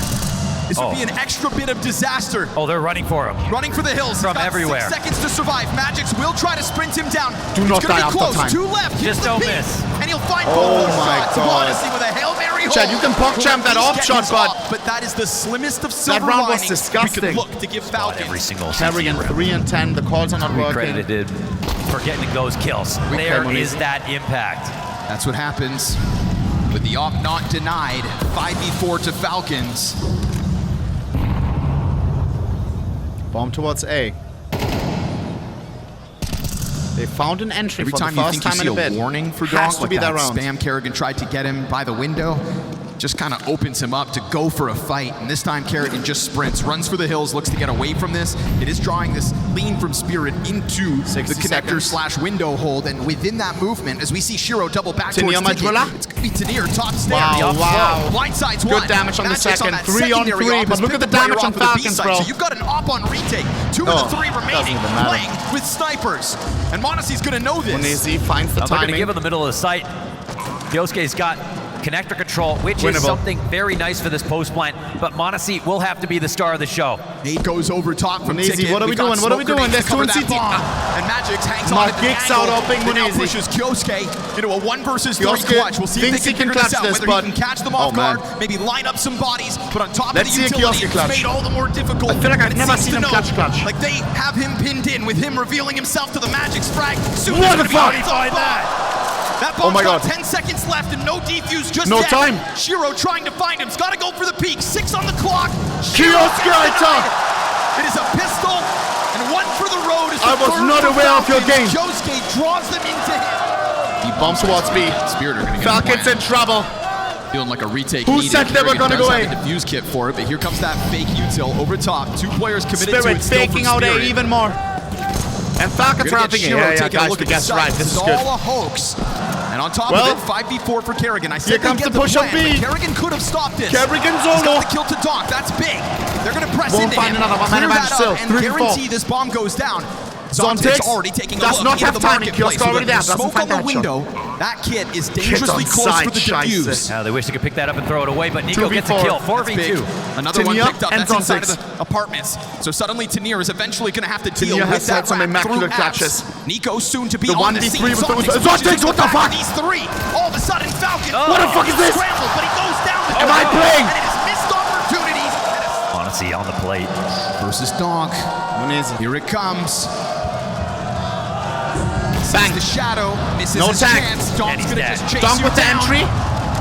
this would be an extra bit of disaster. Oh, they're running for him. Running for the hills. From He's got everywhere. 6 seconds to survive. Magix will try to sprint him down. Do not it's gonna die be after close. time. 2 left. Here's Just the don't peak. miss. And he'll find Oh both my shots. God. m0NESY with a Hail Mary hole. Chad, you can pop champ that off shot, but that is the slimmest of silver round was linings disgusting. we could look to give Falcons. Every single Kerrigan 3-10. The calls are not we working. credited for getting those kills. There claim is that impact. That's what happens with the op not denied. 5v4 to Falcons. Bomb towards A. They found an entry Every for time the you first think you time see in a a bit. warning for Has Donk, to like be that that round. spam Kerrigan tried to get him by the window, just kind of opens him up to go for a fight. And this time Kerrigan just sprints, runs for the hills, looks to get away from this. It is drawing this lean from Spirit into the 60 connector seconds. / window hold. And within that movement, as we see Shiro double back Tenier towards Tiki, Majula. it's going to be Tenier top stair. Wow, wow. Blindside's Good one. damage on the Magix second. that 3 on secondary 3, op but has look at picked the player damage off on of the B Falcons, side. bro. So you've got an op on retake. 2 Oh, of the 3 remaining, doesn't even matter. playing with snipers. And m0NESY's going to know this. m0NESY finds the Now they're going to timing. give him the middle of the site. Kyosuke's got connector control, which is Winnable. something very nice for this post plant, but m0NESY will have to be the star of the show. Nate goes over top from m0NESY, Ticket. what are we We've got doing? What are we smoke doing? grenades Let's to cover do that CT. bomb. And Magix hangs on at the Magix out angle. opening It now m0NESY. pushes Kyosuke into a 1 versus 3 Kyosuke clutch. We'll see if thinks they he can can figure this clutch out, this, whether but- he can catch them off Oh, man. guard, maybe line up some bodies, but on top Let's of see the a utility, Kyosuke it's clutch. made all the more difficult. I feel like I've And it never seems seen to him know, clutch. Like they have him pinned in with him revealing himself to the Magix frag. Soon What they're the gonna be fuck? on that. That Oh bomb's my got God. 10 seconds left and no defuse just No yet. time. Shiro trying to find him. He's got to go for the peak. 6 on the clock. Kyosuke! It is a pistol and 1 for the road. As I the was third not for aware of your Falcons. game. Kyosuke draws them into him. He bombs towards B. Spirit are going to get Falcons in trouble. Feeling like a retake. Who needed. said they were Kerrigan gonna does go have A? a defuse kit for it, but here comes that fake util over top. 2 players committed to Spirit it still faking from out A Spirit. even more. And Falcons We're are gonna get thinking, Shiro yeah, taking a guys, look the at the guess site. right. This is is good. all a hoax. And on top Well, of it, 5v4 for Kerrigan. I said here they comes get the push plan, on B. but Kerrigan could have stopped this. Kerrigan He's solo. got the kill to Donk. That's big. They're going to press Won't into find him, another one. Man clear advantage that still. up, and 3 for 4. guarantee this bomb goes down. Zontix already taking a does look not into have the timing. marketplace. Kiosk already So there. there's Doesn't smoke find on the that shot. window. That kit is dangerously on close side, for the scheisse. defuse. Now they wish they could pick that up and throw it away, but Nico gets a 2v4. kill. That's 4v2. big. Another one Tenier picked up. and That's inside of Zontix. the apartments. So suddenly Tenier is eventually going to have to deal Tenier with has that had some wrap immaculate through apps. clutches. Nico soon to be The on the 1v3 scene. with the- Zontix Zontix, pushes what the back. fuck? These 3. All of a sudden, Falcons. What the fuck is this? Scrambles, but he goes down. Am I playing? And it is missed opportunities. m0NESY on the plate. Versus Donk. m0NESY. Here it comes. Bang. The shadow misses No his tag. chance. And Donk's he's gonna dead. just chase Donk you with the down. entry.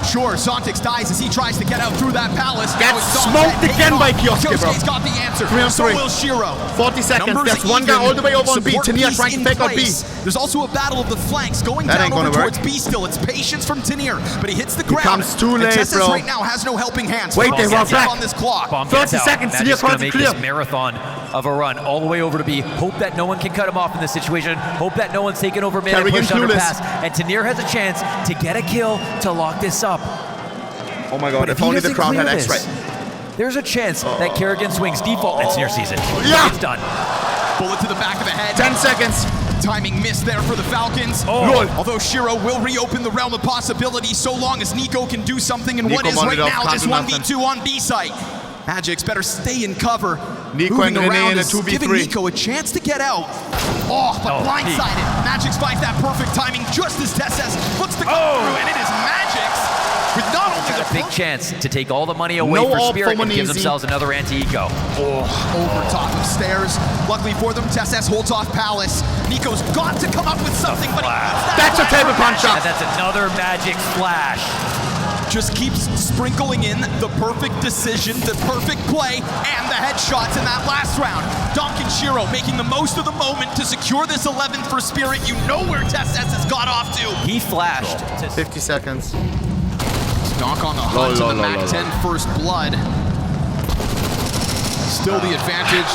Sure, Zontix dies as he tries to get out through that palace. Gets smoked again by Kioske, bro. Kioski's got the answer. 3 on 3. So will Shiro. 40 seconds. Numbers There's one guy even. all the way over on B. Support Tania piece trying to in take out B. place. There's also a battle of the flanks going That down ain't over gonna work. towards B still. It's patience from Tania, but he hits the ground. comes too And late, Tessus bro. right now has no helping hands. Wait, they run back. on this clock. Bomb 30 gets out. seconds, Tania Magic's gonna across the make clear. this marathon of a run all the way over to B. Hope that no one can cut him off in this situation. Hope that no one's taking over mid and Kerrigan push clueless. underpass. And Tania has a chance to get a kill to lock this up. Oh my god, But if he only the doesn't crowd had clear X-ray. this, there's a chance that Kerrigan swings default. It's near season. Yeah. It's done. Bullet to the back of the head. 10 seconds. Timing missed there for the Falcons. Lord. Although Shiro will reopen the realm of possibility so long as Nico can do something in what Nico is right wanted off, now can't just do nothing. 1v2 on B site. Magic's better stay in cover. Nico Moving and René around in a is 2v3. giving Nico a chance to get out. Oh, but blindsided. Magic's finds that perfect timing just as Tessus looks to come through, and it is Magic's with not only Got the a big chance to take all the money away No for ult Spirit for and gives m0NESY. themselves another anti-eco. over top of stairs. Luckily for them, Tessus holds off Palace. Nico's got to come up with something, but he needs That's a flash table from punch Magic. up. And that's another Magic flash. Just keeps sprinkling in the perfect decision, the perfect play, and the headshots in that last round. Donk and Shiro making the most of the moment to secure this 11th for Spirit. You know where Tessus has got off to. He flashed to 50 seconds. Donk on the hunt to the MAC-10 first blood. Still the advantage.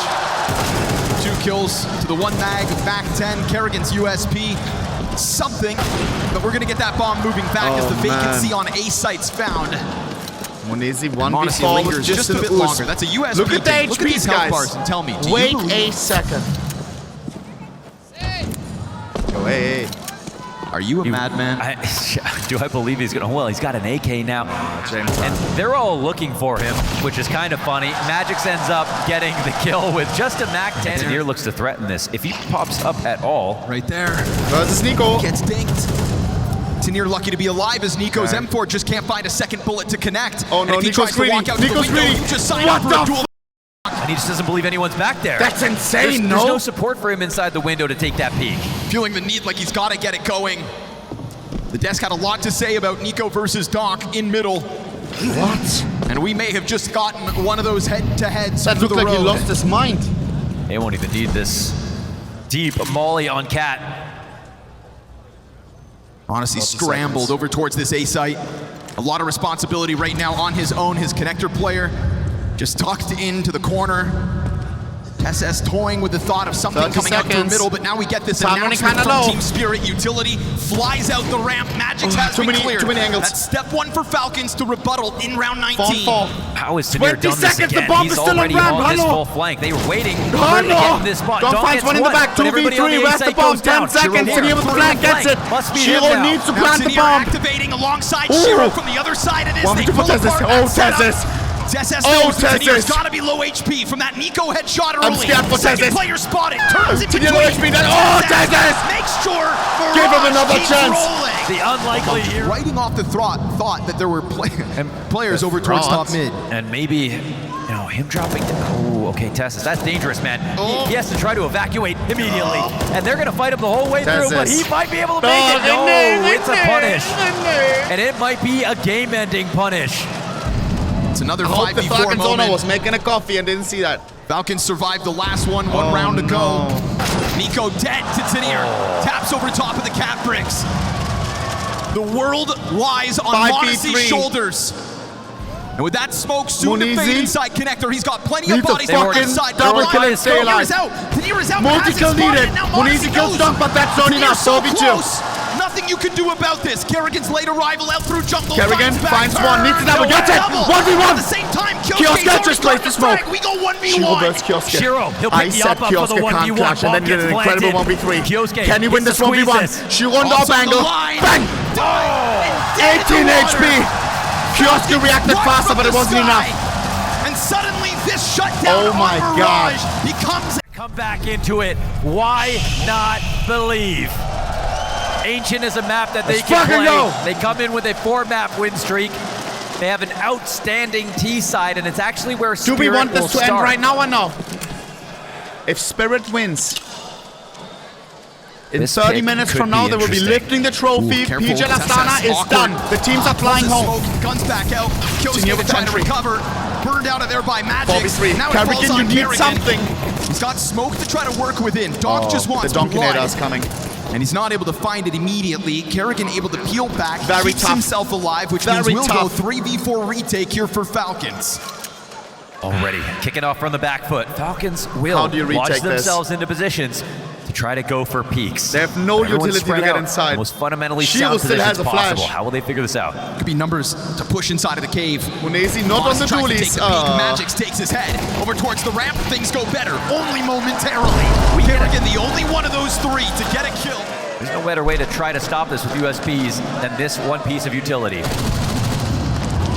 2 kills to the 1 mag of MAC-10. Kerrigan's USP. Something, but we're going to get that bomb moving back as the vacancy on A site's found. m0NESY Honestly, 1v4 lingers was just a an bit ooze. longer. That's a USP. Look at the thing. Look at these HPs, health guys. bars and tell me, do Wait you believe, a second. Yo, hey. are you a madman? Do I believe he's gonna? Well, he's got an AK now, James. and they're all looking for him, which is kind of funny. Magix ends up getting the kill with just a MAC-10. Tania looks to threaten this. If he pops up at all, Right there. Versus Nico. Gets dinked. Tania lucky to be alive as Nico's Okay. M4 just can't find a second bullet to connect. Oh, no, and if he Nico's tries to greedy. walk out Nico's to the window, greedy. you just signed What up for a the duel. and he just doesn't believe anyone's back there. That's insane, There's no? no support for him inside the window to take that peek. Feeling the need like he's got to get it going. The desk had a lot to say about Nico versus Donk in middle. What? And we may have just gotten one of those head-to-heads That for looked the like he road. lost his mind. They won't even need this deep molly on Cat. Honestly, scrambled over towards this A site. A lot of responsibility right now on his own. His connector player just tucked into the corner. SS toying with the thought of something 30 coming out through seconds. middle, but now we get this Time running announcement kinda from low. Team Spirit Utility. Flies out the ramp. Magix has too been many- cleared. too many angles. That's step 1 for Falcons to rebuttal in round 19. Fall. How is Tania 20 done this seconds, the again? bomb He's is still on already ramp. on this Hello. full flank. They were waiting for Oh, him to no. get in this spot. Don't Donk find gets one in the one, back. but everybody on 2v3. the Where's A the site bomb? goes 10 down. seconds. Shiro Tania with the flank gets it. Must be Shiro him now. needs to Now plant the Tania bomb. activating alongside Ooh. Shiro from the other side of this. One They for pull Tessus. apart Oh, that setup. Tessus. Tessus Oh, knows that Tania's Tessus. got to be low HP from that Nico headshot early. I'm scared for Second Tessus. player spotted. Turns in Tania between. low HP. Oh, Tessus. Makes sure Give him Mirage another keeps chance. rolling. The unlikely here. Writing off the thought that there were players over towards top mid. And maybe, him dropping down. Oh, okay, Tessus, that's dangerous, man. He has to try to evacuate immediately. And they're going to fight him the whole way through, but he might be able to make it. No, it's a punish. And it might be a game-ending punish. It's another I hope the 5v4 Falcons owner moment. was making a coffee and didn't see that. Falcons survived the last one round to go. Nico dead to Tania. Taps over top of the cap bricks. The world lies on m0NESY's 5v3. shoulders. And with that smoke soon to m0NESY fade inside connector, he's got plenty of needs a bodies on fucking inside. double kill and Tania stay alive. is out. Tania is out. Multi-kill needed. m0NESY kills Donk, but that's not enough. So 4v2. close. Nothing you can do about this. Kerrigan's late arrival out through jungle. Kerrigan finds back one, turn. needs to double, gets it. Double. 1v1. At the same time, Kioske just placed the smoke. We go Shiro 1v1. versus Kioske. Shiro, he'll I pick the said up for the Kioske 1v1. can't clash, and then Bomb did an gets incredible planted. 1v3. Kioske Can he win gets this to squeeze 1v1? this. She won the Also up on the angle. line. Bang! Dead in 18 the HP. water. Kioske reacted Right faster, from but it the wasn't sky. enough. And suddenly this shutdown Oh my on God. Mirage becomes Come back into it. Why not believe? Ancient is a map that they Let's can fucking play. go. They come in with a 4-map win streak. They have an outstanding T side, and it's actually where Do Spirit we want will this to end start. right now or no? If Spirit wins, In This 30 pick minutes could from now, be they will be interesting. lifting the trophy. Careful, PGL Astana is awkward. done. The teams are flying home. Smoke, guns back out. Tenier Kyosuke with trying to entry. recover. Burned out of there by Magic. 4v3. Now it falls Kerrigan, you on need Kerrigan. something. He's got smoke to try to work within. Donk just The wants Donkinator blood. is coming. And he's not able to find it immediately. Kerrigan able to peel back, Very keeps tough. himself alive, which Very means we'll go tough. 3v4 retake here for Falcons. Already kicking off from the back foot. Falcons will How do you launch retake this? themselves into positions to try to go for peaks. They have no Everyone's utility to spread get out. inside. Most fundamentally Shield sound still has positions a flash. possible. How will they figure this out? Could be numbers to push inside of the cave. m0NESY not on the Tries to take dualies. the peek. Magix takes his head over towards the ramp. Things go better, only momentarily. Kerrigan, the only one of those three to get a kill. There's no better way to try to stop this with USPs than this one piece of utility.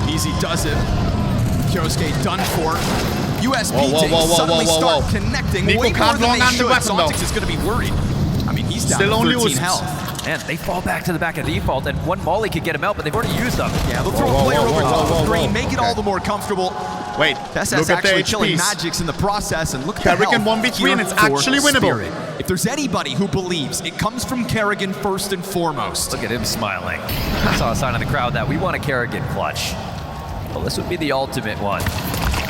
Easy does it. Kyosuke done for. USP Whoa, whoa, takes whoa, whoa, suddenly whoa, start whoa. connecting Nico way more can't than long they on the should. weapon, though. Zontics is going to be worried. I mean, he's down Still to only 13 used. health. Man, they fall back to the back of default, and one molly could get him out, but they've already used them. Yeah, they'll throw Whoa, a player whoa, over whoa, top whoa, of green, whoa. make it all the more comfortable. Wait, That's look at the actually killing HPs. Magix in the process, and look at Kerrigan the health 1v3 here and it's for actually winnable. Spirit. If there's anybody who believes, it comes from Kerrigan first and foremost. Look at him smiling. I saw a sign in the crowd that we want a Kerrigan clutch. Well, this would be the ultimate one.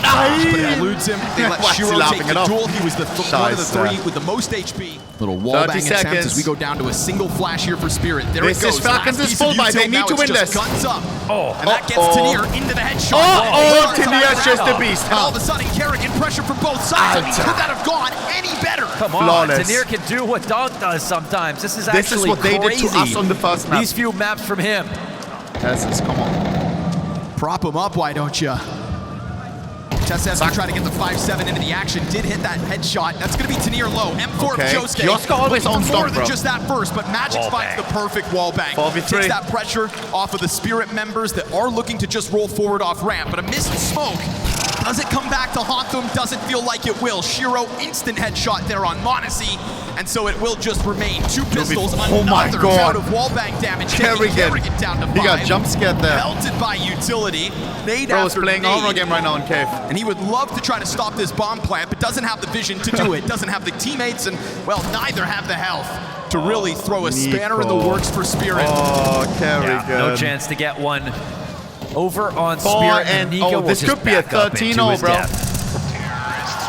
But it eludes him. They let Why is he Shiro laughing take it the off? duel. He was the one of the Scheiße. three with the most HP. Little 30 wall bang attempt seconds. as we go down to a single flash here for Spirit. There This it goes. is Falcons' Last piece full of buy. They util. need Now to it's win just this. Guns up. Oh. And that gets Uh-oh. Tenier into the headshot. Oh, Guns Tenier's up. just a beast, And all huh? of a sudden, Kerrigan pressure from both sides. I mean, Alter. could that have gone any better? Come on, Flawless. Tenier can do what Donk does sometimes. This is This is actually what they did to crazy. us on the first map. These few maps from him. Yes, come on. Prop him up, why don't you? TSS will try to get the 5-7 into the action. Did hit that headshot. That's going to be Tenier low. M4 Okay. Kyosuke. Kyosuke always looking owns for more Donk, than bro. just that first, but Magix Wall finds bang. the perfect wall bang. 4v3. Takes that pressure off of the Spirit members that are looking to just roll forward off ramp, but a missed smoke. Does it come back to haunt them? Doesn't feel like it will. Shiro instant headshot there on m0NESY, and so it will just remain two pistols. Oh my Another God. bout of wall bang damage. Taking Kerrigan down to 5. He got jump scared there. Pelted by utility. Nade Bro is after playing a nade. horror game right now in cave. And he would love to try to stop this bomb plant, but doesn't have the vision to do it. Doesn't have the teammates, and, well, neither have the health to really throw a spanner in the Nico. works for Spirit. Oh, Kerrigan. Yeah, no chance to get one over on 4 Spirit. and Nico will this just could be a back up into 13-0, his bro. depth.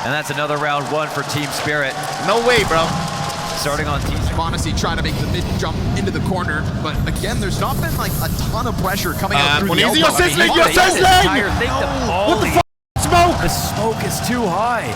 And that's another round one for Team Spirit. No way, bro. Starting on Team Spirit. m0NESY trying to make the mid jump into the corner, but again, there's not been like a ton of pressure coming out through the m0NESY, elbow. you're I mean, sizzling, he- you're This entire sizzling! thing, the What the molly. f***? Smoke! The smoke is too high.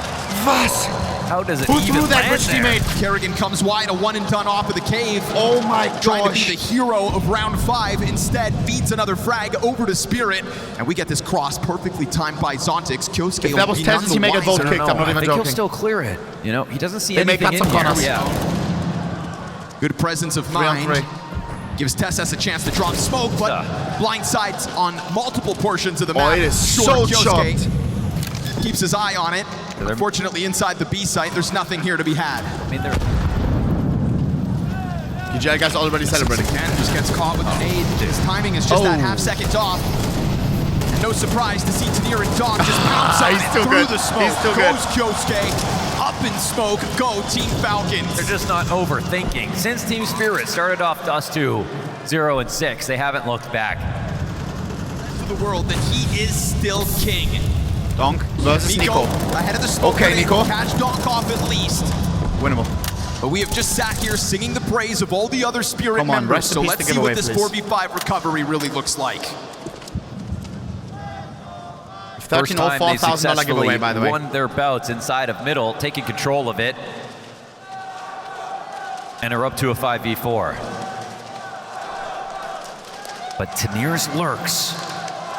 Was? How does it Who even threw that land rich there? teammate? Kerrigan comes wide, a one and done off of the cave. Oh my Trying to be gosh. the hero of round 5, instead feeds another frag over to Spirit, and we get this cross perfectly timed by Zontics. Kyosuke If that was will be none Tez's, the he may get wiser. both kicked. I'm not I even think joking. he'll still clear it. You know, he doesn't see They may anything cut in some here. corners. Yeah. Good presence of 3 on mind. 3. Gives TSS a chance to drop smoke, but blindsides on multiple portions of the Oh, map. it is Short so Kyosuke chopped. keeps his eye on it. Unfortunately, inside the B site, there's nothing here to be had. I mean, they're PGL guys already celebrating. Again, just gets caught with an aid. His timing is just that Oh. half second off. And no surprise to see Tenier and Donk just bounce on He's it still through good. the smoke. He's still good. Goes Kyosuke. Up in smoke. Go Team Falcons. They're just not overthinking. Since Team Spirit started off Dust 2, 0 and 6, they haven't looked back. To the world that he is still king. Donk versus Nico. Ahead of the smoke. Okay, grenade will Nico. Catch Donk off at least. Winnable. But we have just sat here singing the praise of all the other Spirit Come on, members. rest in So peace let's to see give away, what this please. 4v5 recovery really looks like. First time they $13,000 successfully giveaway, by the way. won their bouts inside of middle, taking control of it. And are up to a 5v4. But Tenier's lurks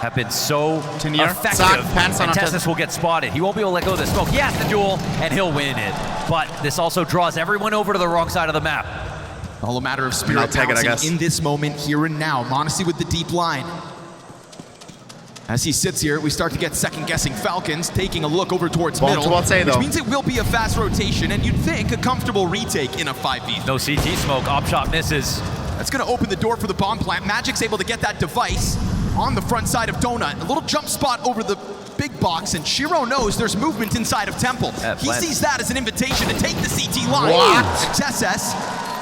have been so Tenier, effective. Zach, pants on And our Tessus will get spotted. He won't be able to let go of the smoke. He has the duel, and he'll win it. But this also draws everyone over to the wrong side of the map. All a matter of I'll Spirit take it, I guess. bouncing in this moment, here and now. m0NESY with the deep line. As he sits here, we start to get second-guessing Falcons, taking a look over towards Ball middle, towards A, which though. means it will be a fast rotation, and you'd think a comfortable retake in a 5v3. No CT smoke. Op shot misses. That's going to open the door for the bomb plant. Magic's able to get that device on the front side of Donut. A little jump spot over the big box, and Shiro knows there's movement inside of Temple. Yeah, He plant. sees that as an invitation to take the CT line. What? And TSS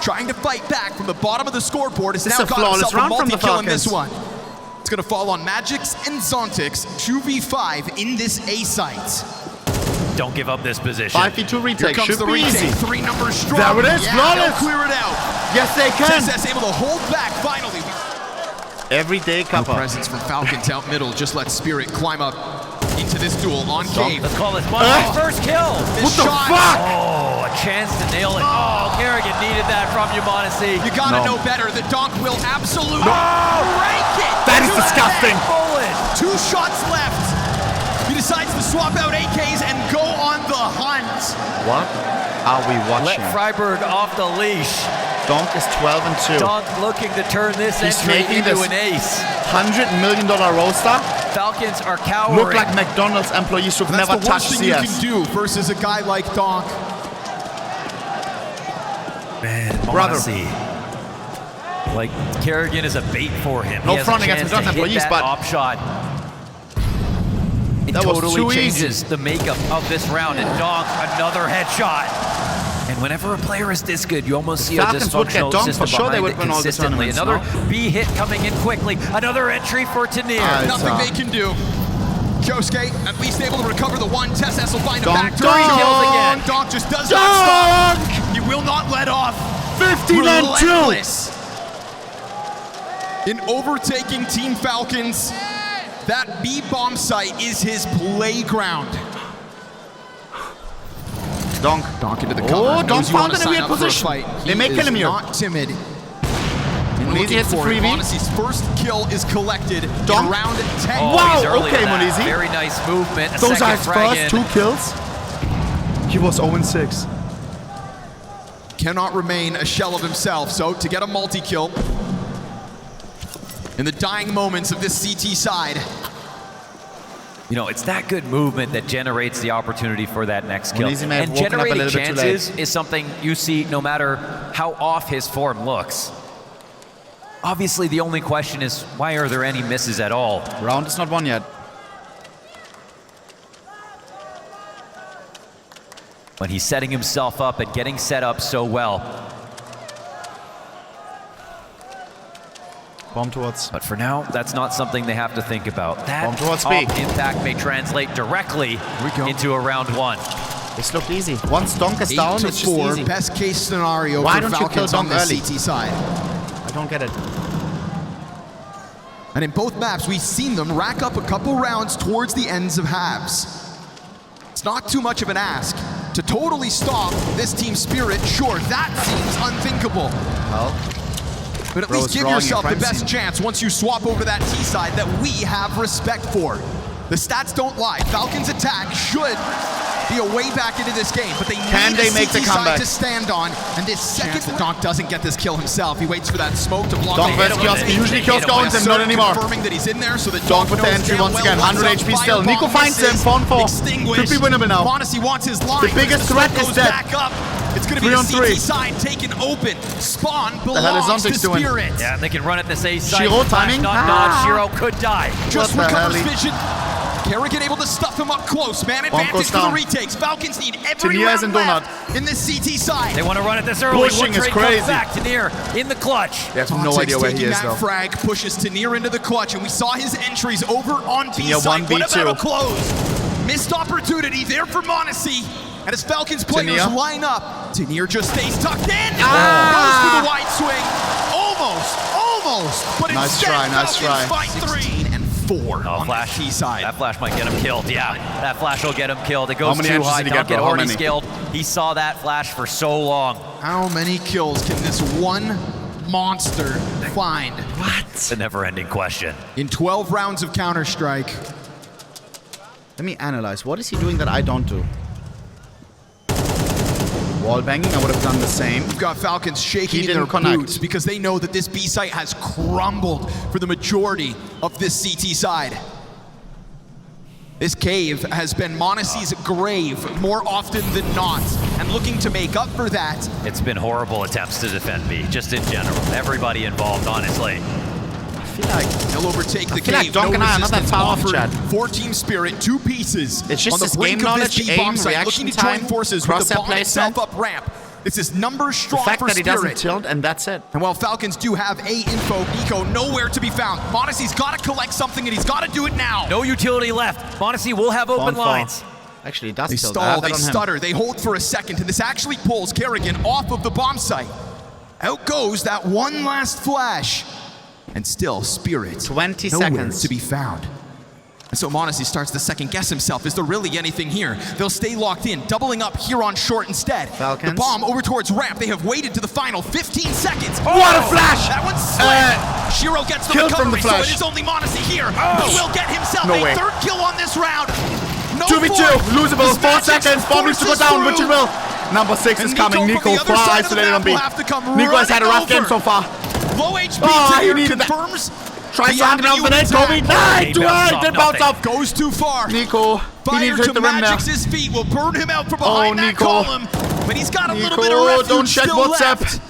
trying to fight back from the bottom of the scoreboard, has now a got flawless himself a round from the multi-kill in this Falcons. one. It's going to fall on Magix and Zontix, 2v5 in this A site. Don't give up this position. 5v2 Here retake, comes should the be retake. easy. 3 numbers strong. There it is, Yeah, flawless. they'll clear it out. Yes, they can. TSS able to hold back finally. Everyday No cover. presence from Falcons out middle. Just let Spirit climb up into this duel on Cave. Let's call this m0NESY first kill. What the fuck? Oh, a chance to nail it. Oh, Kerrigan needed that from you, m0NESY. You gotta No. know better. The Donk will absolutely break it. That is To disgusting. Bullet. 2 shots left. He decides to swap out AKs and go on the hunt. What are we watching? Let Freiburg off the leash. Donk is 12-2. Donk looking to turn this He's entry making into this an ace. $100 million roster. Falcons are cowering. Look like McDonald's employees who've That's never the worst touched thing CS. you can do versus a guy like Donk. Man, Brother. m0NESY. Like, Kerrigan is a bait for him. No He has front a against chance to McDonald's hit employees, that but- op shot. It That was totally too changes the makeup of this round. And Donk, another headshot. And whenever a player is this good, you almost see a Falcons would get dysfunctional Donk, system for sure they behind would it win all the consistently. tournaments, Another B hit coming in quickly. Another entry for Tanir. Nothing they can do. Kyosuke at least able to recover the one. TSS will find a Donk, back door. Donk. Kills again. Donk just does not stop. Donk! He will not let off. 15-2. Relentless. In overtaking Team Falcons, that B bomb site is his playground. Donk. Donk into the cover. Oh, Knows Donk you wanna found in a sign weird up for position. fight. They may kill him here. Not timid. m0NESY hits the freebie. m0NESY's first kill is collected Donk. in round 10. Oh, Wow, he's early okay, to that. m0NESY. Very nice movement. A Those second are his frag first in. 2 kills. He was 0-6. Cannot remain a shell of himself, so to get a multi-kill in the dying moments of this CT side. You know, it's that good movement that generates the opportunity for that next kill. m0NESY may have And woken up a generating little bit too late. chances is something you see no matter how off his form looks. Obviously, the only question is, why are there any misses at all? Round is not won yet. When he's setting himself up and getting set up so well. Bomb towards. But for now, that's not something they have to think about. That Bomb towards top B. impact may translate directly into a round 1. This looked easy. Once Donk is down, it's just 8-4, easy. best case scenario Why for don't you kill Falcons on Donk this early? CT side. I don't get it. And in both maps, we've seen them rack up a couple rounds towards the ends of halves. It's not too much of an ask to totally stop this team Spirit. Sure, that seems unthinkable. Well, But at Bro, least it's give wrong in yourself the crime best scene. chance once you swap over to that T side that we have respect for. The stats don't lie. Falcons attack should be a way back into this game, but they Can need they a make the CT side comeback? to stand on. And this second that Donk doesn't get this kill himself, he waits for that smoke to block Donk the versus hit. Kioski usually kills Hit him Goins with and not anymore. Confirming that he's in there, so that Donk with the knows entry damn once well again. what's 100 up. HP still. Fireball Nico finds him. misses. Phone 4. Extinguished. Could be winnable now. m0NESY wants his line. The biggest but threat smoke is goes dead. back up. It's going to be 3 the on 3. CT side taken open. Spawn The hell is belongs to Zontix doing? Spirit. Yeah, they can run at this A side. Shiro Flash timing? Not Ah. dodge. Shiro could die. Just What the recovers hell? vision. Kerrigan able to stuff him up close. Man Bomb advantage goes for the down. retakes. Falcons need every Tanir is round in left in this CT side. They want to run at this early. Pushing is Woodtrade crazy. comes back to near in the clutch. They have no Zontix idea where he taking is, that though. frag pushes Tanir into the clutch, and we saw his entries over on B Tanir side. What 1v2. about a close? Missed opportunity there for m0NESY. And as Falcons players Tanir. line up, Tanir just stays tucked in. Ah. Goes for the wide swing. Almost. But Nice instead, try, nice Falcons try. fight 3 and 4 Oh, on flash. the T side. That flash might get him killed. Yeah, that flash will get him killed. It goes many too entries high. did he get, Donk had bro? How already many? scaled. He saw that flash for so long. How many kills can this one monster find It's a never-ending question. in 12 rounds of Counter-Strike? Let me analyze. What is he doing that I don't do? Wall banging, I would have done the same. We've got Falcons He shaking in their didn't connect. boots because they know that this B site has crumbled for the majority of this CT side. This cave has been m0NESY's grave more often than not, and looking to make up for that, It's been horrible attempts to defend B, just in general. Everybody involved, honestly. I feel like they'll overtake the feel like cave. Donk and I are not that resistance far off, offered Chad. for Team Spirit, 2 pieces. It's just on the this brink game of knowledge, this B bomb aim, site, reaction looking to join time, forces with the crosshair bomb itself placement. up ramp. This is numbers strong The fact for that he doesn't Spirit. tilt, and that's it. And while Falcons do have A info, Eco nowhere to be found. m0NESY's got to collect something, and he's got to do it now. No utility left. m0NESY will have open lines. Actually, he does They tilt. stall, they stutter, they hold for a second, and this actually pulls Kerrigan off of the bomb site. Out goes that one last flash. And still, Spirit 20 nowhere seconds to be found. And so m0NESY starts to second guess himself. Is there really anything here? They'll stay locked in, doubling up here on short instead. Falcons. The bomb over towards ramp. They have waited to the final 15 seconds. What a flash! That one's slammed. Shiro gets the killed from the recovery, so flash. it is only m0NESY here. Who will get himself No a way. third kill on this round. No 2v2, fourth. losable, This 4 Magic seconds, bomb needs to go forces down, through. which it will. Number 6 is And coming, Nico Nico from the other far side of the isolated map on B. will have to come Nico has had a running rough game over. so far. Low HP Oh, he Tier needed that. confirms. Tries the to hang down avenue for that, attack. Kobe. Nine, He too bounced high, off did bounce nothing. off. Goes too far. Nico, he Fire needs to to hit the rim now. Magic's feet will burn him out from behind that Nico. column. But he's got a little bit of Nico, refuge don't check still WhatsApp. left.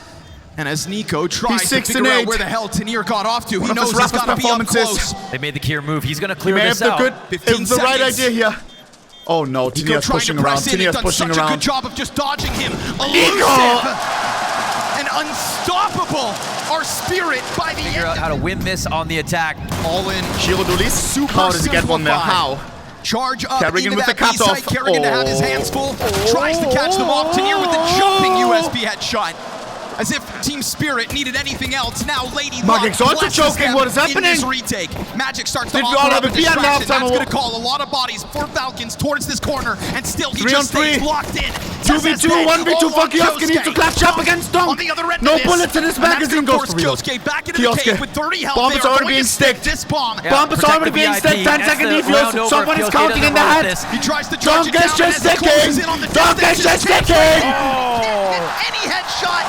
And as Nico tries He's to 6 figure and out 8. where the hell Tanir got off to, he One of knows his he's roughest got to be up performances. close. They made the clear move. He's going to He clear may have this the out. good, 15 it's the right seconds. idea here. Oh no, Nico Tanir's trying pushing to around, press in. He's Tanir's done pushing such a good around. job of just dodging him. Elusive and unstoppable. Our Spirit by the Figure out end. how to win this on the attack. All in. Shiro Dulis, how does he get one there? simplified. How? Charge up Kerrigan into with that the cutoff. B-side. Kerrigan to have his hands full. Tries to catch them off. Tanir with the jumping USB headshot. As if Team Spirit needed anything else. Now Lady Luck Magic's also blesses choking. them What is in this happening? retake. Magic starts to Did we offer all up have a a beer in the distraction. halftime That's or going to call a lot of bodies for Falcons towards this corner. And still he 3 just on 3. stays locked in. 2v2, 1v2 for Kioske, needs to clash up against Donk. On the other end No of this. bullets in his And that's magazine, gonna goes force for real. Kioske back into the Kioske. cave with 30 health. Bomb They is are already going being to stick sticked. this bomb. Yeah, Bomb is protect already the being VIP. sticked. 10 As second the defuse. round over, Someone is Kioske counting in the doesn't want head. this. He tries to Donk charge it is down just as it closes sticking. in on the Donk is distance. just Can't sticking. get any headshot.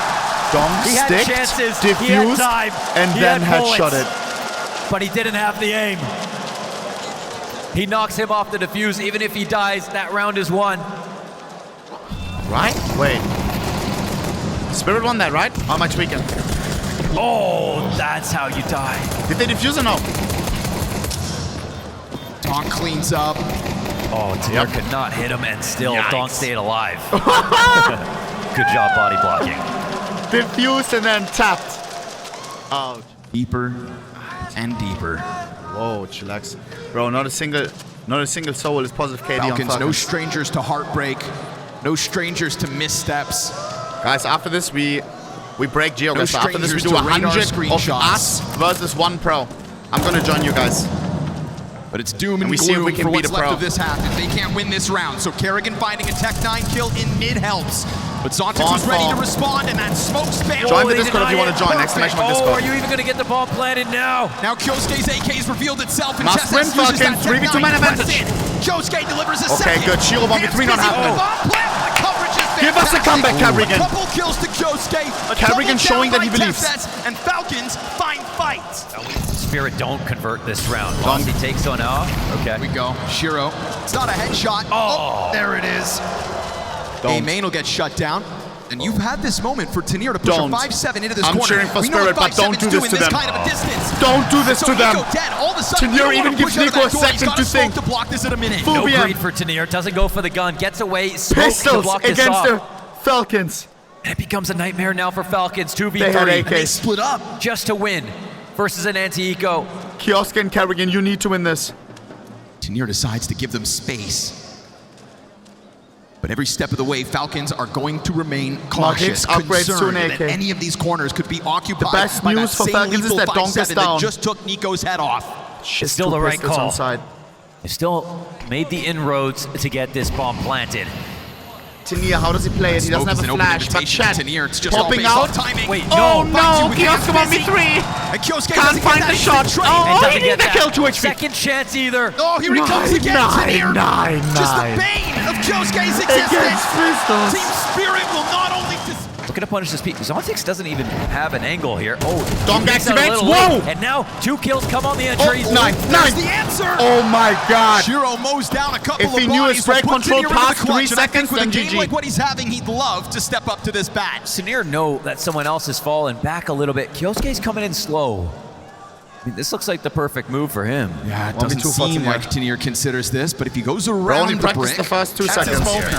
Donk He had sticked, chances. He had diffused, time. and He then had headshot bullets. it. But he didn't have the aim. He knocks him off the defuse. Even if he dies, that round is won. Right? Wait. Spirit won that, right? How much weekend? Oh, that's how you die. Did they defuse or no? Donk cleans up. Oh, Tanir could not hit him, and still Yikes. Donk stayed alive. Good job body blocking. Diffused and then tapped. Ouch. Deeper and deeper. Whoa, chillax. Bro, not a single soul is positive KD on Falcons, no Falcons. strangers to heartbreak. No strangers to missteps. Guys, after this we break Geo. No Guys. After this we strangers do to radar 100 of screenshots. us versus 1 pro. I'm gonna join you guys. But it's doom and And we see if gloom we can for beat what's a left pro. of this half if they can't win this round. So Kerrigan finding a Tech 9 kill in mid helps. But Zontic was ready to respond, and that smoke spam. Join the they Discord if you denied want to it. join. Exclamation mark Oh, Discord. are you even going to get the ball planted now? Now Kyosuke's AK has revealed itself, and Must Chess win, uses that Falcons. Tech 3v2 9 man press advantage. in. Kyosuke delivers a Okay, second. good. Shield 1v3 not Hands busy happening. with bomb plant. The coverage is Give us a fantastic. comeback, Kerrigan. A couple kills to Kyosuke. A Kerrigan double showing down that he by believes. Tess, and Falcons find fight. Spirit don't convert this round. Donk. He takes one off. Okay. Here we go. Shiro. It's not a headshot. Oh. There it is. Don't. A-Main will get shut down. And you've had this moment for Tanir to push Don't. a 5-7 into this I'm corner. cheering for We know Spirit, what but don't 5-7's do this doing to them. kind of a distance. Don't do this So to them. Nico dead. All of a sudden, Tanir you don't even want to gives push out of Nico that a door. He's second got to smoke think. to block this in a minute. Full No BM. greed for Tanir. Doesn't go for the gun. Gets away. Smoke to Pistols block this against off. the Falcons. And it becomes a nightmare now for Falcons. 2v3. They had And they AKs. split up. Just to win versus an anti-eco. Kioske and Kerrigan, you need to win this. Tanir decides to give them space. But every step of the way, Falcons are going to remain cautious, upgrades to an concerned AK. that any of these corners could be occupied The best by news that for same Falcons is lethal that Donk is 5-7 down. that just took Nico's head off. It's still Two the right pistols call. on side. They still made the inroads to get this bomb planted. Tanir, how does he play it? He doesn't Smoke have is a an open flash, but invitation chat. to Tanir. It's just all Popping based out. off timing. Wait, Oh no. no, with Kioske hands 1v3. And Kyosuke Can't doesn't find get the that shot. instant trade. Oh, And he doesn't needs get the kill that 2 HP. second chance either. Oh, here he comes again. Tanir. Nine. Just the bane of Kyosuke's existence. Against pistols. Team Spirit will not only Looking to punish this peak. Zontic doesn't even have an angle here. Oh, Donk he makes it a activates. little late. Whoa. And now 2 kills come on the entries. Oh, nine. There's the answer. Oh my god. Shiro mows down a couple If of he knew his bodies. spray will put control Tanir into past the clutch, 3 and I think seconds, with a then game GG. like what he's having, he'd love to step up to this bat. Tanir know that someone else has fallen back a little bit. Kyosuke's coming in slow. I mean, this looks like the perfect move for him. Yeah, it doesn't seem like Tenier considers this, but if he goes around only the practiced brick, the first 2 that's seconds. his moment.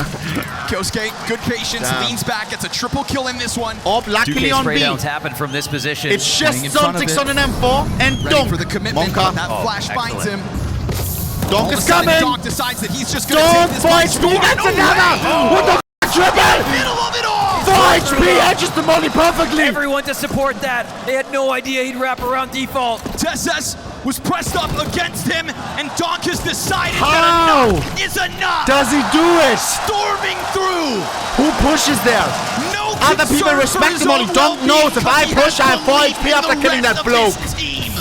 Kyosuke, good patience, leans back, gets a triple kill in this one. Oh, luckily on spray B. downs happen from this position. It's just Zontix on an M4 and Ready Donk. for the commitment, but that flash binds him. All Donk of a is sudden, coming. Donk decides that he's just going to Donk, take this 4 by HP, storm. that's No another! way! What the triple? Middle of it all! 4 HP, edges the money perfectly. Everyone to support that. They had no idea he'd wrap around default. TeSeS was pressed up against him, and Donk has decided How that enough is enough. does he do it? Storming through. Who pushes there? No Other people concern respect for his him only. own Donk knows if I well-being, push, I have 4 belief HP in after the killing rest that of bloke. his team.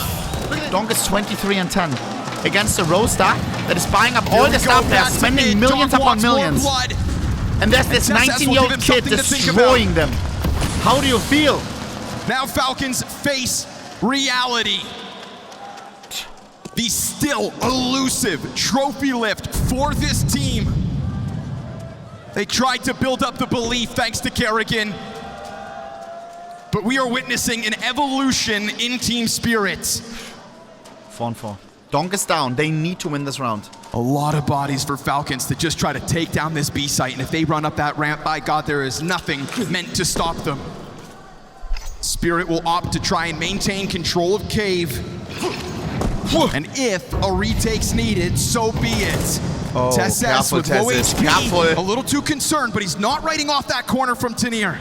Donk is 23 and 10 against a roster that is buying up all the stuff there, spending millions upon millions. And there's this TeSeS will 19-year-old give him kid something to think destroying them. How do you feel? Now Falcons face reality. The still elusive trophy lift for this team. They tried to build up the belief thanks to Kerrigan, but we are witnessing an evolution in team spirit. 4-4. Donk is down. They need to win this round. A lot of bodies for Falcons to just try to take down this B site, and if they run up that ramp, by God, there is nothing meant to stop them. Spirit will opt to try and maintain control of Cave. And if a retake's needed, so be it. Oh, TeSeS careful, with low TeSeS, HP, careful. a little too concerned, but he's not writing off that corner from Tenier.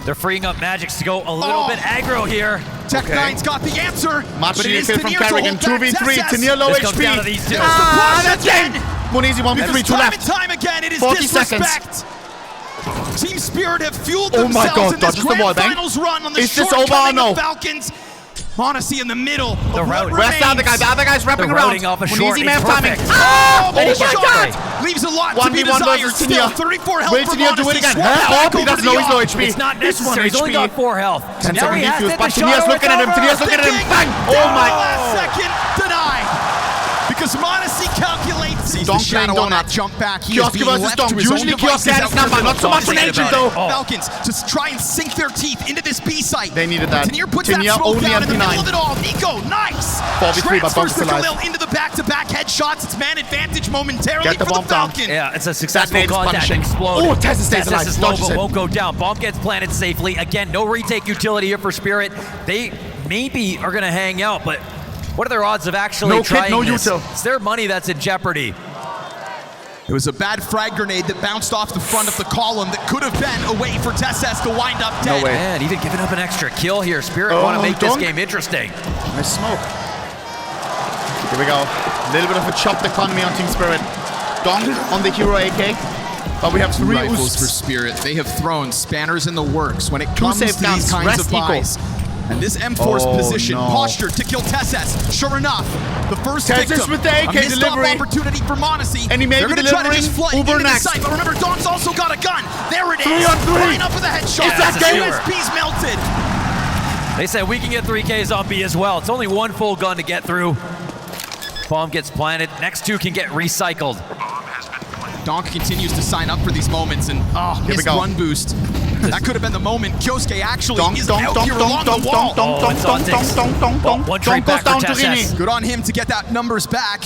They're freeing up Magics to go a little bit aggro here. Tech9's got the answer, Much but it is kill from Tenier to Kerrigan. hold back 2v3. TeSeS. Tenier low This HP. comes down to these two. That's game. m0NESY 1v3. 2 time left. and time again, it is 40 seconds. disrespect. Team Spirit have fueled Oh my themselves God, in this dodges the wall, grand bang. finals run on the Is this shortcoming over or no? of Falcons. m0NESY in the middle of what route. Where's the other guy? The other guy's wrapping They're around. routing off a short. m0NESY may have It's timing. perfect. Oh, Oh, he got shot. that. Leaves a lot to be 1v1 desired. versus Still, Tenier. 34 health Will for Tenier do it m0NESY. again? Swap Oh, back he over doesn't to know the he's low arc. HP. It's not It's 1 necessary. He's only HP. got 4 health. 10 Now second he has defuse, to but hit the Tenier's shot or looking at him. it's Tenier's over. looking at him. Thinking Bang. Oh down my. the last second, denied. Because m0NESY calculates. Sees the Donk shadow playing on that donut. jump back. He is Kiosk being versus left Donk. to his own Usually Kiosk devices had his out number, there. not so much an agent though. Falcons just try and sink their teeth into this B site. They needed that. Tenier puts Tenier that smoke only down in the MP9. middle of it all. Nico, nice. 4v3, but Donk's Transfers the alive. Khalil into the back-to-back headshots. It's man advantage momentarily Get the for the bomb down. Falcons. Yeah, it's a successful nade's contact. punishing. Explode. Oh, TeSeS stays alive. is low, Dodges but it. won't go down. Bomb gets planted safely. Again, no retake utility here for Spirit. They maybe are going to hang out, but what are their odds of actually No kit, trying no this? util. It's their money that's in jeopardy. It was a bad frag grenade that bounced off the front of the column that could have been a way for TeSeS to wind up dead. No way. Man, even giving up an extra kill here. Spirit Oh, want to make this Donk. game interesting. Nice smoke. Here we go. A little bit of a chopped economy on Team Spirit. Donk on the hero AK. But we have 3 Rifles for Oosts. Spirit. They have thrown spanners in the works when it comes safe to these guns, kinds rest of buys. And this M4's Oh, position, no. postured to kill TeSeS. Sure enough, the first TeSeS victim, with the AK a missed delivery. opportunity for m0NESY. And he may They're be going to try to delivering just flood Uber into the next. site. But remember, Donk's also got a gun. There it is. 3 on 3. Line up with a headshot. Is that game? USP's melted. They said we can get 3Ks on B as well. It's only 1 full gun to get through. Bomb gets planted. Next 2 can get recycled. Donk continues to sign up for these moments, and we his go. run boost. That could have been the moment. Kyosuke actually Donk, is donk, out donk, here donk, along donk, the wall. donk, donk, Oh, donk, it's donk, on donk, six. donk, donk, donk. One trade Donk goes back for down to TeSeS. Rini. Good on him to get that numbers back.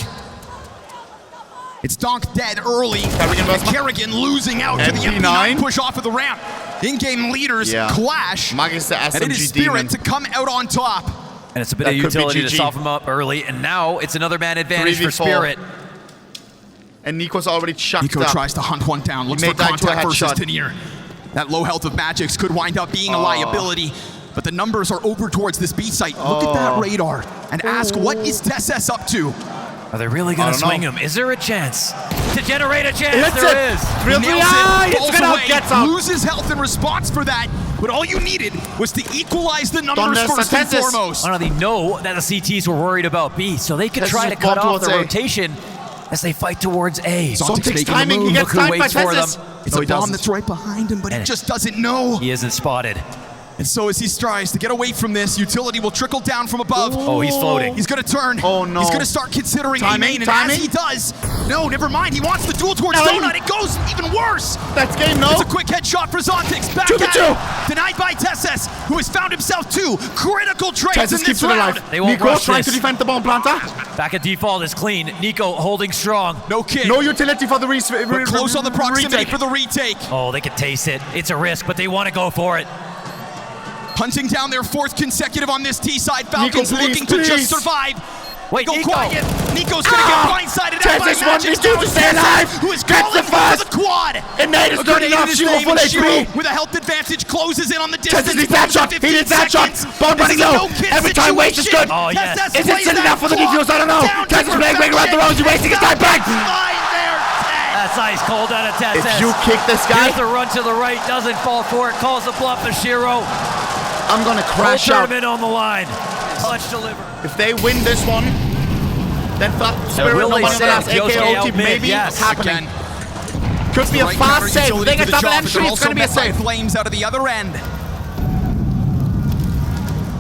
It's Donk dead early. Kerrigan versus Kerrigan losing out to the MP9. MP9 push off of the ramp. In-game leaders clash. Maggie's the And it is SMG Spirit demon. to come out on top. And it's a bit That of could be utility to GG. soften them up early. And now it's another man advantage for 3v4. Spirit. And Nico's already chucked Nico up. tries to hunt one down, looks for made that into a contact versus headshot. Tenier. That low health of Magic's could wind up being a liability, but the numbers are over towards this B site. Look at that radar and ask, what is TeSeS up to? Are they really going I to don't swing know. him? Is there a chance to generate a chance? Hits There it. is. 3 on 3. Nails Ah, it, it's falls gonna away, gets up. loses health in response for that, but all you needed was to equalize the numbers Donde first and TeSeS. foremost. I don't know, they know that the CTs were worried about B, so they could TeSeS try to is cut bomb off the towards A. rotation as they fight towards A. Zontic's Zontic's making the timing. He move. gets Look who timed by waits for TeSeS. them. It's No, a he bomb doesn't. that's right behind him, but he And just doesn't know. He isn't spotted. And so as he strives to get away from this, utility will trickle down from above. Oh, he's floating. He's gonna turn. Oh, no. He's gonna start considering a main, and as he does, no, never mind. He wants the duel towards Donut. It goes even worse. That's game, no. It's a quick headshot for Zontix. Back at it. Denied by Tesses, who has found himself two critical trades in this round. They won't Nico rush trying this. to defend the bomb planter. Back at default is clean. Nico holding strong. No kid. No utility for the But close on the proximity retake. for the retake. Oh, they can taste it. It's a risk, but they want to go for it. Hunting down their fourth consecutive on this T side. Falcons Nico, please, looking to just please. survive. Wait, Go Nico. quiet. Nico's gonna get blindsided out by Texas wants Magic. me to stay alive. Who is Gets calling the first. for the quad. And Nate is not enough. Shiro full HP. With a health advantage, closes in on the distance. Texas needs that shot. He needs that shot. Bomb running low. Every time waste is good. Oh, yes. Is it still enough for the defuse? I don't know. Texas playing big around the road. He's wasting his time back. That's ice cold out of Tesses. If you kick this guy, Here's the run to the right, doesn't fall for it, calls the bluff to Shiro. I'm gonna crash out. Tournament on the line. Clutch deliver. If they win this one, then Spirit will no they one in the send last Kyosuke AKO out team mid? maybe Yes. happening. Could be a fast save. They get double entry, it's gonna be a save. Flames out of the other end.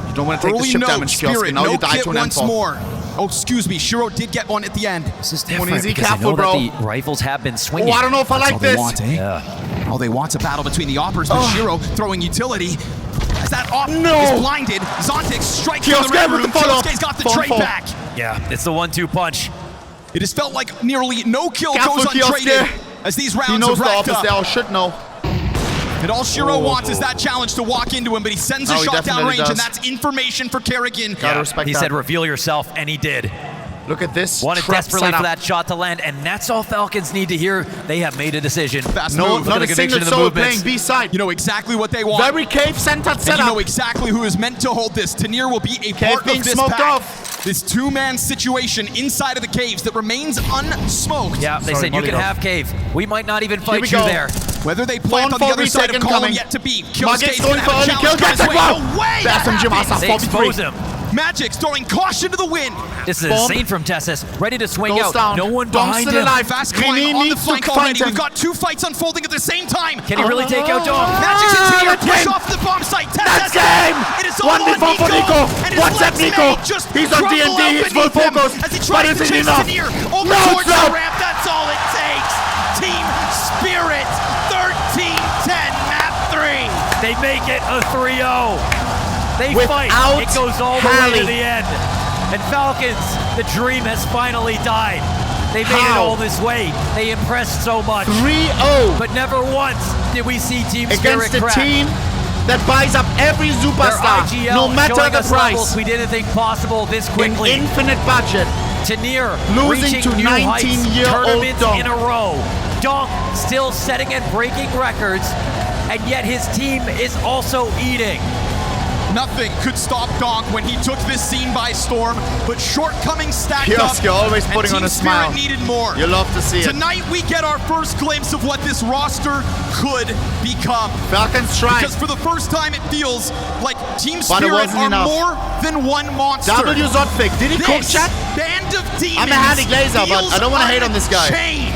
You don't want to take the ship damage, Kyosuke. Now you die to an once M4. more. Oh, excuse me. Shiro did get one at the end. This is different Easy, because careful, I know bro. that the rifles have been swinging. Oh, I don't know if I like this. Yeah. Oh, they want a battle between the oppers, but Shiro throwing utility. As that op is blinded, Zontix strikes in the Kyosuke red with room. the follow-up. Kyosuke's got the Phone trade fall. back. Yeah, it's the 1-2 punch. It has felt like nearly no kill Careful, goes untraded Kyosuke. as these He rounds knows have the racked office up. there, or should know. And all Shiro wants is that challenge to walk into him, but he sends a No, he shot down definitely range, and does. that's information for Kerrigan. Gotta respect He that. said reveal yourself, and he did. Look at this. Wanted trap desperately setup. for that shot to land, and that's all Falcons need to hear. They have made a decision. Fast No, move. not Look a at the conviction single in the soul movements. playing B side. You know exactly what they want. Very cave-centered And you setup. know exactly who is meant to hold this. Tanir will be a Cave part being of this smoked pack. off. This two-man situation inside of the caves that remains unsmoked. Yeah, they Sorry, said you can Molly, have cave. We might not even fight we you go. there. Whether they plant on the for other side of retake column incoming. yet to be. Magic's Kyosuke's going gonna for have a early challenge kill. on his Gets it, way. wow. No way There's that some Jim happens. Asa, They 43. expose him. Magic's throwing caution to the wind. This is Bomb. insane from Tessis. Ready to swing Goes out. down. No one Donk's behind still him. alive. Fast Grini climb on the needs to flank fight already. him. We've got two fights unfolding at the same time. Can he really take out Donk? Magic's in here. That's Push game. off the bomb site. That's Tesses. game. It is all One on before for Nico. And his What's that, legs Nico? may just He's on crumble D&D. out He's full beneath him focus. as he But tries is to it chase enough? Tanir over No, towards no. the ramp. That's all it takes. Team Spirit 13-10 map 3. They make it a 3-0. They fight. Without It goes all the way Hallie. to the end. And Falcons, the dream has finally died. They made it How? all this way. They impressed so much. 3-0 But never once did we see Team Spirit against a crack. team that buys up every Their superstar, IGL no matter showing the us levels price. we didn't think possible this In quickly. infinite budget. Tanir Losing reaching to new heights, 19-year-old tournaments Donk. in a row. Donk still setting and breaking records, and yet his team is also eating. Nothing could stop Donk when he took this scene by storm, but shortcomings stacked up. Kiosk, always and putting Team on a Spirit smile. needed more. You love to see it. Tonight we get our first glimpse of what this roster could become. Falcons trying. Because for the first time it feels like Team But it Spirit wasn't are enough. more than one monster. W Zotfik, did he cook This chat? band of demons I'm a Hattie Glazer, but feels I don't wanna hate on this guy. unchained.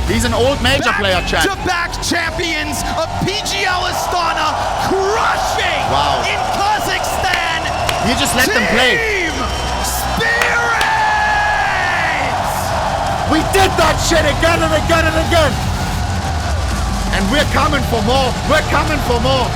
He's an old major player, chat. Back-to-back champions of PGL Astana, crushing in Kazakhstan. You just let them play. Team Spirit! We did that shit again and again and again. And we're coming for more. We're coming for more.